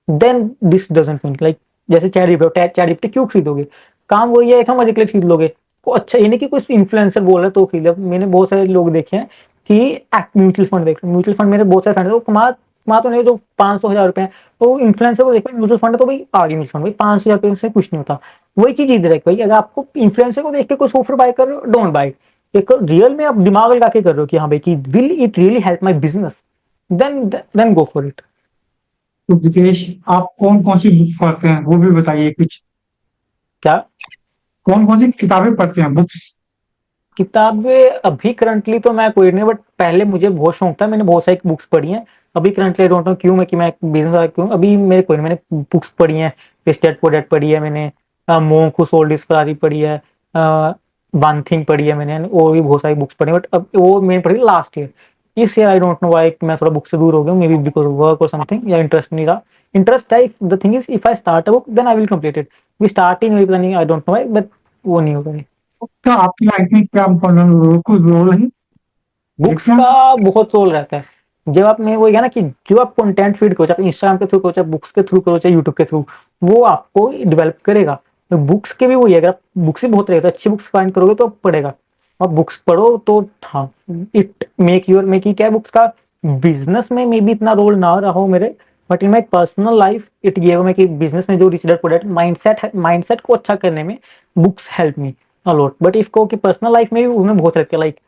[SPEAKER 2] then this doesn't mean like, जैसे चैट जीपीटी क्यों खरीदोगे? काम वही है, एक मजे के लिए खरीद लोगे को, अच्छा ये नहीं कि कोई इन्फ्लुएंसर बोल रहा है तो खरीद लो। मैंने बहुत सारे लोग देखे हैं कि म्यूचुअल फंड देख, म्यूचुअल फंड मेरे बहुत सारे फ्रेंड्स हैं, वो कमा तो नहीं, जो 500,000 रुपए हैं, तो इन्फ्लुएंसर को देखो म्यूचुअल फंड, तो भाई आगे म्यूचुअल फंड भाई 500,000 रुपए से कुछ नहीं होता। वही चीज इधर है भाई, अगर आपको इन्फ्लुएंसर को देख के कोई सॉफ्टवेयर बाय कर रहे हो, डोंट बाय। एक रियल में आप दिमाग लगा के कर रहे हो कि हाँ भाई कि will it really help my business, then go for it.
[SPEAKER 1] तो विदेश, आप कौन कौन सी बुक पढ़ते हैं वो भी बताइए कुछ।
[SPEAKER 2] क्या
[SPEAKER 1] कौन कौन सी किताबें पढ़ते हैं, बुक्स?
[SPEAKER 2] किताबें अभी करंटली तो मैं कोई नहीं, बट पहले मुझे बहुत शौक था, मैंने बहुत सारी बुक्स पढ़ी हैं। अभी करंटली डोंट नो क्यों, मैं कि मैं बिजनेस वाला क्यों, अभी मेरे कोई नहीं, मैंने बुक्स पढ़ी हैं, रिच डैड पुअर डैड पढ़ी है मैंने, monk who sold his Ferrari पढ़ी है, वन थिंग पढ़ी है मैंने, और भी बहुत सारी बुक्स पढ़ी, बट अब वो मैंने पढ़ी लास्ट ईयर। इस year I don't know why मैं थोड़ा बुक से दूर हो गया, मे बी बिकॉज वर्क और समथिंग, या इंटरेस्ट नहीं रहा। इंटरेस्ट है, the thing is if I start a book then I will complete it, we start in planning, I don't know why, but वो नहीं होगा।
[SPEAKER 1] तो आपकी लाइफ में क्या कुछ रोल है
[SPEAKER 2] बुक्स
[SPEAKER 1] देखते हैं?
[SPEAKER 2] का बहुत रोल रहता है, जब आप में वो है ना कि जो आप कंटेंट फीड करो, चाहे इंस्टाग्राम के थ्रू करो, चाहे बुक्स के थ्रू करो, चाहे यूट्यूब के थ्रू, वो आपको डेवलप करेगा। तो बुक्स के भी वही है, अगर आप बुक्स ही बहुत रहेगा तो अच्छी बुक्स फाइंड करोगे तो पढ़ेगा, और बुक्स पढ़ो तो हाँ, इट मेक क्या है बुक्स का, बिजनेस में मे बी इतना रोल ना रहा हो मेरे, but in my personal life it give me कि बिजनेस में जो rich dad poor dad mindset है, माइंडसेट को अच्छा करने में books help me a lot. But if को कि पर्सनल लाइफ में भी उन्हें बहुत हेल्प किया, लाइक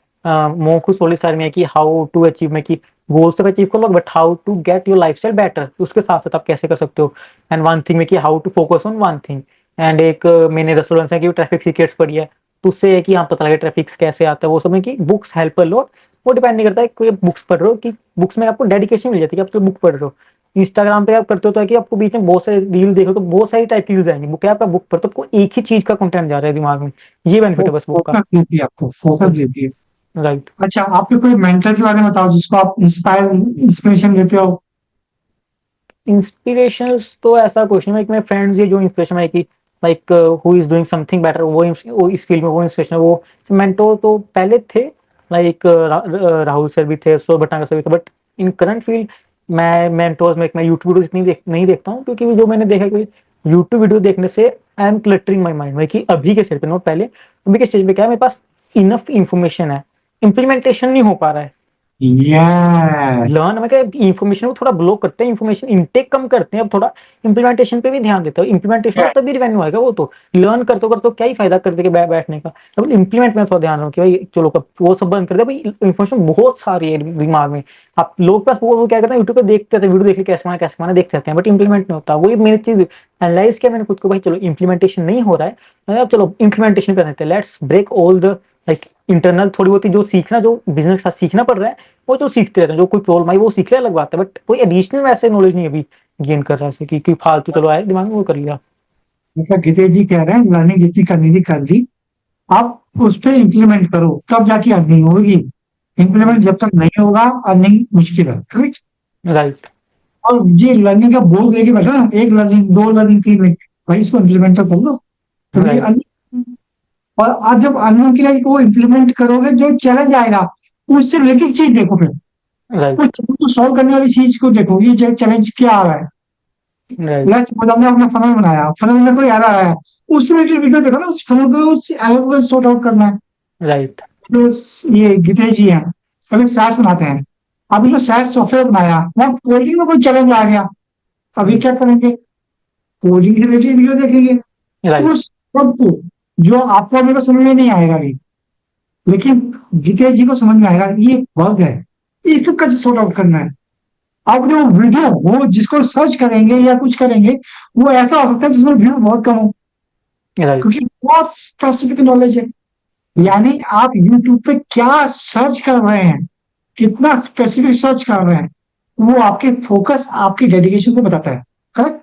[SPEAKER 2] मोंकू सोल्ड हिज फरारी में कि हाउ टू अचीव में कि गोल्स तक अचीव कर लो, but how to get your lifestyle better, उसके साथ साथ आप कैसे कर सकते हो। एंड वन थिंग में कि how to focus on one thing. And एक मैंने रेस्टोरेंट्स है कि ट्रैफिक सीक्रेट्स पढ़ी है, तो उससे है कि हाँ पता लगे ट्रैफिक कैसे आता है, वो सब में कि बुक्स हेल्प कर लो। वो डिपेंड नहीं करता है कोई बुक्स पढ़ रहे हो कि बुक्स में आपको डेडिकेशन मिल जाती है कि आप तो बुक पढ़ रहे हो। इंस्टाग्राम पे आप करते हो तो है कि आपको बीच में बहुत सारे रील देखो तो बहुत सारी टाइप की रील्स आएंगी, बुक है आपका बुक पर तो आपको एक ही चीज का कंटेंट जा रहा है दिमाग में, ये बेनिफिट
[SPEAKER 1] वो
[SPEAKER 2] है बस बुक का।
[SPEAKER 1] फोकस देती है, आपको फोकस देती है।
[SPEAKER 2] राइट।
[SPEAKER 1] अच्छा, आपके कोई मेंटर के बारे में बताओ जिसको आप इंस्पिरेशन देते हो।
[SPEAKER 2] इंस्पिरेशंस तो ऐसा कुछ नहीं, लाइक मेरे फ्रेंड्स ये जो इंस्पिरेशन है कि like who is doing something better, वो इस फील्ड में वो इंस्पिरेशन है, वो मेंटोर तो पहले थे, लाइक राहुल सर भी थे, सौरभ भटनागर सर भी थे, बट इन करंट फील्ड मैं मेंटोर्स में मैं यूट्यूब वीडियोस नहीं देखता हूँ, क्योंकि जो मैंने देखा कि यूट्यूब वीडियो देखने से I am cluttering my mind, like कि अभी के स्टेज पे, नोट पहले, अभी के स्टेज पे क्या है, मेरे पास इनफ इंफॉर्मेशन है, इम्प्लीमेंटेशन नहीं हो पा रहा है।
[SPEAKER 1] यस।
[SPEAKER 2] लर्न में क्या इन्फॉर्मेशन को थोड़ा ब्लॉक करते हैं, इन्फॉर्मेशन इनटेक कम करते हैं, अब थोड़ा इम्प्लीमेंटेशन पे भी ध्यान देता हूँ, इम्प्लीमेंटेशन हो तभी रिवेन्यू आएगा, वो तो लर्न करते करते क्या ही फायदा करते बैठने का, अब इम्प्लीमेंट में थोड़ा ध्यान रखो कि भाई चलो कब वो सब बंद कर दे, भाई इन्फॉर्मेशन बहुत सारी है दिमाग में, आप लोग पास वो क्या करते हैं यूट्यूब पे देखते हैं वीडियो, देख के कैसे माना देखते रहते हैं, बट इंप्लीमेंट नहीं होता, वही मेरी चीज एनालाइज किया मैंने खुद को, भाई चलो इम्प्लीमेंटेशन नहीं हो रहा है, अब चलो इम्प्लीमेंटेशन पे रहते हैं, let's break all the like internal थोड़ी बहुत जो सीखना, जो बिजनेस का सीखना पड़ रहा है वो जो सीखते रहते हैं, जो कोई प्रॉब्लम आई वो सीख ले अलग बात है, बट कोई एडिशनल वैसे नॉलेज नहीं अभी गेन कर रहा है कि फालतू चलो आए दिमाग में वो कर लिया।
[SPEAKER 1] मतलब गीतेश जी कह रहे हैं लर्निंग जितनी करनी थी कर ली, आप उस पर इम्प्लीमेंट करो तब जाके अर्निंग होगी। इम्प्लीमेंट जब तक नहीं होगा अर्निंग मुश्किल है, करेक्ट?
[SPEAKER 2] राइट।
[SPEAKER 1] और ये लर्निंग का बोझ लेके बैठा ना, एक लर्निंग, दो लर्निंग, तीन लर्निंग, भाई इसको इम्प्लीमेंट तो कर लो तभी
[SPEAKER 2] राइट।
[SPEAKER 1] अर्निंग। और आज जब अर्निंग के लिए वो इम्प्लीमेंट करोगे, जो चैलेंज आएगा उससे रिलेटेड चीज देखो, फिर
[SPEAKER 2] राइट।
[SPEAKER 1] वो चैलेंज को सॉल्व करने वाली चीज को देखो, ये चैलेंज क्या आ रहा है।
[SPEAKER 2] राइट।
[SPEAKER 1] लेट्स सपोज हमने अपना फनल बनाया, फनल में कोई एरर आया, उससे रिलेटेड वीडियो देखो ना, उस फनल को उस एरर को सॉर्ट आउट करना है।
[SPEAKER 2] राइट।
[SPEAKER 1] तो ये गीतेश जी हैं, अभी सैस बनाते हैं, अभी जो सैस सॉफ्टवेयर बनाया वहाँ कोडिंग में कोई चैलेंज आ गया, अभी क्या करेंगे? कोडिंग से रिलेटेड वीडियो देखेंगे।
[SPEAKER 2] राइट।
[SPEAKER 1] उस सबको जो आपको अभी तो समझ में नहीं आएगा अभी, लेकिन गीतेश जी को समझ में आएगा ये बग है, इसको कैसे सॉर्ट आउट करना है। अब जो वीडियो वो जिसको सर्च करेंगे या कुछ करेंगे, वो ऐसा हो सकता है जिसमें व्यू बहुत कम हो,
[SPEAKER 2] राइट।
[SPEAKER 1] क्योंकि बहुत स्पेसिफिक नॉलेज है। यानी आप यूट्यूब पे क्या सर्च कर रहे हैं, कितना स्पेसिफिक सर्च कर रहे हैं, वो आपके फोकस, आपकी डेडिकेशन को बताता है। करेक्ट।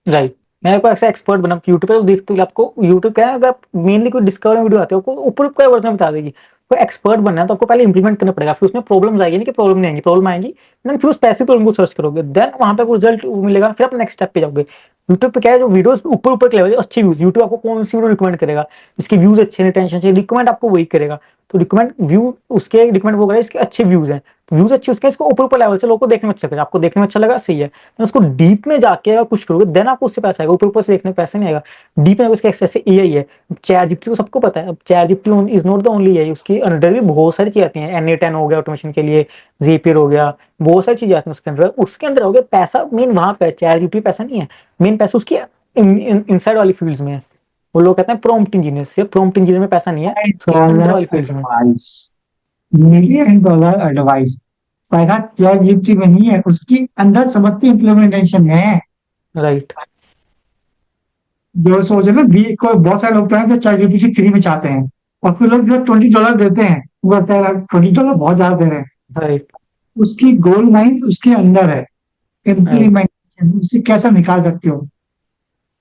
[SPEAKER 2] राइट। मैं को ऐसा एक्सपर्ट बना यूट्यूब पे तो देखते हो आपको यूट्यूब क्या है, अगर आप मेनली कोई डिस्कवर वीडियो आते हो आपको ऊपर ऊपर वर्जन बता देगी। कोई एक्सपर्ट बनना है तो आपको पहले इंप्लीमेंट करना पड़ेगा, फिर उसमें प्रॉब्लम्स आएगी, नहीं कि प्रॉब्लम नहीं आएंगी, प्रॉब्लम आएंगी, देन फिर उस पैसे प्रॉब्लम को सर्च करोगे, देन वहां पे रिजल्ट मिलेगा, फिर आप नेक्स्ट स्टेप पे जाओगे। यूट्यूब पे क्या है, जो वीडियोस ऊपर ऊपर के लेवल अच्छे व्यूज, यूट्यूब आपको कौन सी वीडियो रिकमेंड करेगा, इसके व्यूज अच्छे हैं, टेंशन चाहिए, रिकमेंड आपको वही करेगा। तो रिकमेंड व्यू उसके रिकमेंड वो करेगा इसके अच्छे व्यूज हैं, तो व्यूज अच्छे उसके, इसको ऊपर ऊपर लेवल से लोगों को देखने में अच्छा लगा, आपको देखने में अच्छा लगा, सही है। तो उसको डीप में जाके अगर कुछ करोगे देन आपको उससे पैसा आएगा, ऊपर ऊपर से देखने में पैसा नहीं आएगा। डीप में उसके जैसे एआई है, चैट जीपीटी तो सबको पता है, अब chat GPT is not the only AI, उसके अंडर भी बहुत सारी चीजें आती हैं, एन10 हो गया ऑटोमेशन के लिए, जेपियर हो गया, बहुत सारी चीजें आती हैं उसके अंडर हो गया। पैसा मेन वहां पे चैट जीपीटी पैसा नहीं है, मेन पैसा उसकी इनसाइड वाली फील्ड्स में है। वो लोग कहते हैं प्रॉम्प्ट इंजीनियर, सिर्फ प्रॉम्प्ट इंजीनियर में पैसा नहीं है, उसके अंदर
[SPEAKER 1] डॉलर
[SPEAKER 2] वाली फील्ड्स में।
[SPEAKER 1] एडवाइस, $1 million एडवाइस, पैसा चैट जीपीटी में नहीं है, उसकी अंदर समझती इम्प्लीमेंटेशन में है।
[SPEAKER 2] राइट।
[SPEAKER 1] जो सोचे ना कोई बहुत सारे लोग तो हैं जो चैट जीपीटी फ्री में चाहते हैं, और फिर लोग जो $20 देते हैं, वो कहते हैं $20 बहुत ज्यादा दे रहे हैं।
[SPEAKER 2] राइट।
[SPEAKER 1] उसकी गोल्ड माइन उसके अंदर है,
[SPEAKER 2] राइट।
[SPEAKER 1] इम्प्लीमेंटेशन उसे कैसे निकाल सकते हो।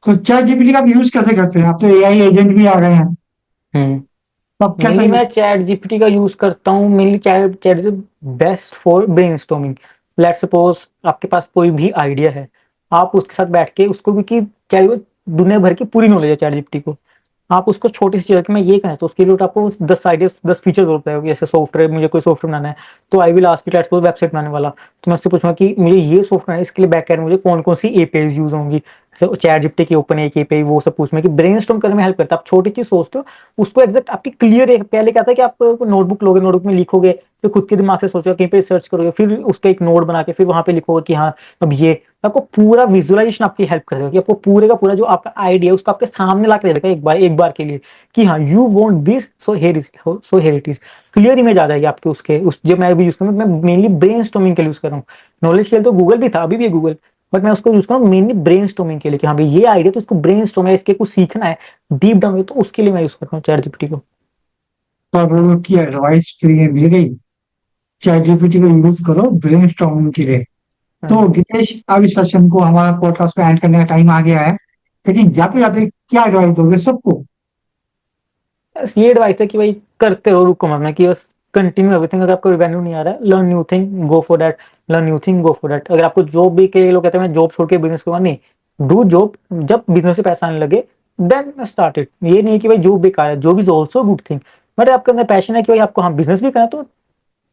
[SPEAKER 1] तो चैट जीपीटी का आप यूज कैसे करते हैं, आप तो एआई एजेंट भी आ गए हैं,
[SPEAKER 2] हम्म।
[SPEAKER 1] तो आप कैसे
[SPEAKER 2] मेनली
[SPEAKER 1] यूज।
[SPEAKER 2] मैं चैट जीपीटी का यूज करता हूँ, mainly chat chat is best for brainstorming. Let's suppose आपके पास कोई भी आइडिया है, आप उसके साथ बैठ के उसको, क्योंकि क्या दुनिया भर की पूरी नॉलेज है चैट जीपीटी को, आप उसको छोटी सी जगह कि मैं ये कहें तो उसके लिए तो आपको 10 आइडिया 10 फीचर जरूरत है, जैसे सॉफ्टवेयर, मुझे कोई सॉफ्टवेयर बनाना है तो I will ask it, let's suppose website बनाने वाला, तो मैं उससे पूछूंगा कि मुझे ये सॉफ्टवेयर है, इसके लिए बैकएंड मुझे कौन कौन सी एपीआई यूज होंगी, चैट जीपीटी की ओपन एपीआई, वो सब पूछने की ब्रेनस्टॉर्म करने में हेल्प करता है। आप छोटी चीज सोचते हो उसको एग्जैक्ट आपकी क्लियर है, पहले क्या था कि आप नोटबुक लोगे, नोटबुक में लिखोगे, फिर खुद के दिमाग से सोचोगे, कहीं पे सर्च करोगे, फिर उसका एक नोट बना के फिर वहां पे लिखोगे कि हाँ अब ये, आपको पूरा विजुअलाइजेशन आपकी हेल्प करेगा कि आपको पूरे का पूरा जो आपका आइडिया है उसको आपके सामने ला के दे देगा एक बार के लिए, कि हाँ you want this, so here it is, clear image आ जाएगी आपके उसके उस। जब मैं भी यूज करूँ, मैं मेनली ब्रेनस्टॉर्मिंग के लिए यूज कर रहा हूँ, नॉलेज के लिए तो गूगल भी था, अभी भी है गूगल, बट मैं उसको यूज कर रहा हूँ मेनली ब्रेनस्टॉर्मिंग के लिए, कि हाँ भाई ये आइडिया तो इसको ब्रेनस्टॉर्म है, इसके कुछ सीखना है डीप डाउन, तो उसके लिए मैं यूज करता हूँ चैट जीपीटी को।
[SPEAKER 1] पर की एडवाइस फ्री में मिल गई, चैट जीपीटी को यूज करो ब्रेनस्टॉर्मिंग के लिए। तो
[SPEAKER 2] हाँ।
[SPEAKER 1] गितेश, अब इस सेशन को हमारा पॉडकास्ट पे एंड करने का टाइम आ गया है, लेकिन जाते जाते क्या एडवाइस दोगे सबको।
[SPEAKER 2] बस ये एडवाइस है कि भाई करते रहो, रुको मत, मैं कि बस कंटिन्यू एवरीथिंग, अगर आपको रेवेन्यू नहीं आ रहा है, learn new thing, go for that, learn new thing, go for that. अगर आपको जॉब भी के लोग कहते हैं मैं जॉब छोड़ के बिजनेस करूंगा, नहीं, डू जॉब, जब बिजनेस से पैसा आने लगे देन स्टार्ट इट। ये नहीं कि भाई जॉब बेकार है, job is also good thing, but आपके अंदर पैशन है कि भाई आपको हाँ बिजनेस भी करना है, तो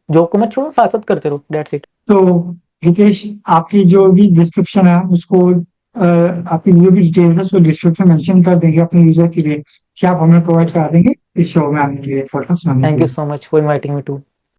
[SPEAKER 2] जॉब को मत छोड़ो, साथ साथ करते रहो, दैट्स इट।
[SPEAKER 1] तो हितेश, आपकी जो भी डिस्क्रिप्शन है उसको, आपकी जो भी डिटेल्स है उसको डिस्क्रिप्शन मेंशन कर देंगे अपने यूजर के लिए, क्या आप हमें प्रोवाइड करा देंगे इस शो में आने के लिए, फोटोज आने के
[SPEAKER 2] थैंक यू
[SPEAKER 1] लिए।
[SPEAKER 2] So much for inviting me to.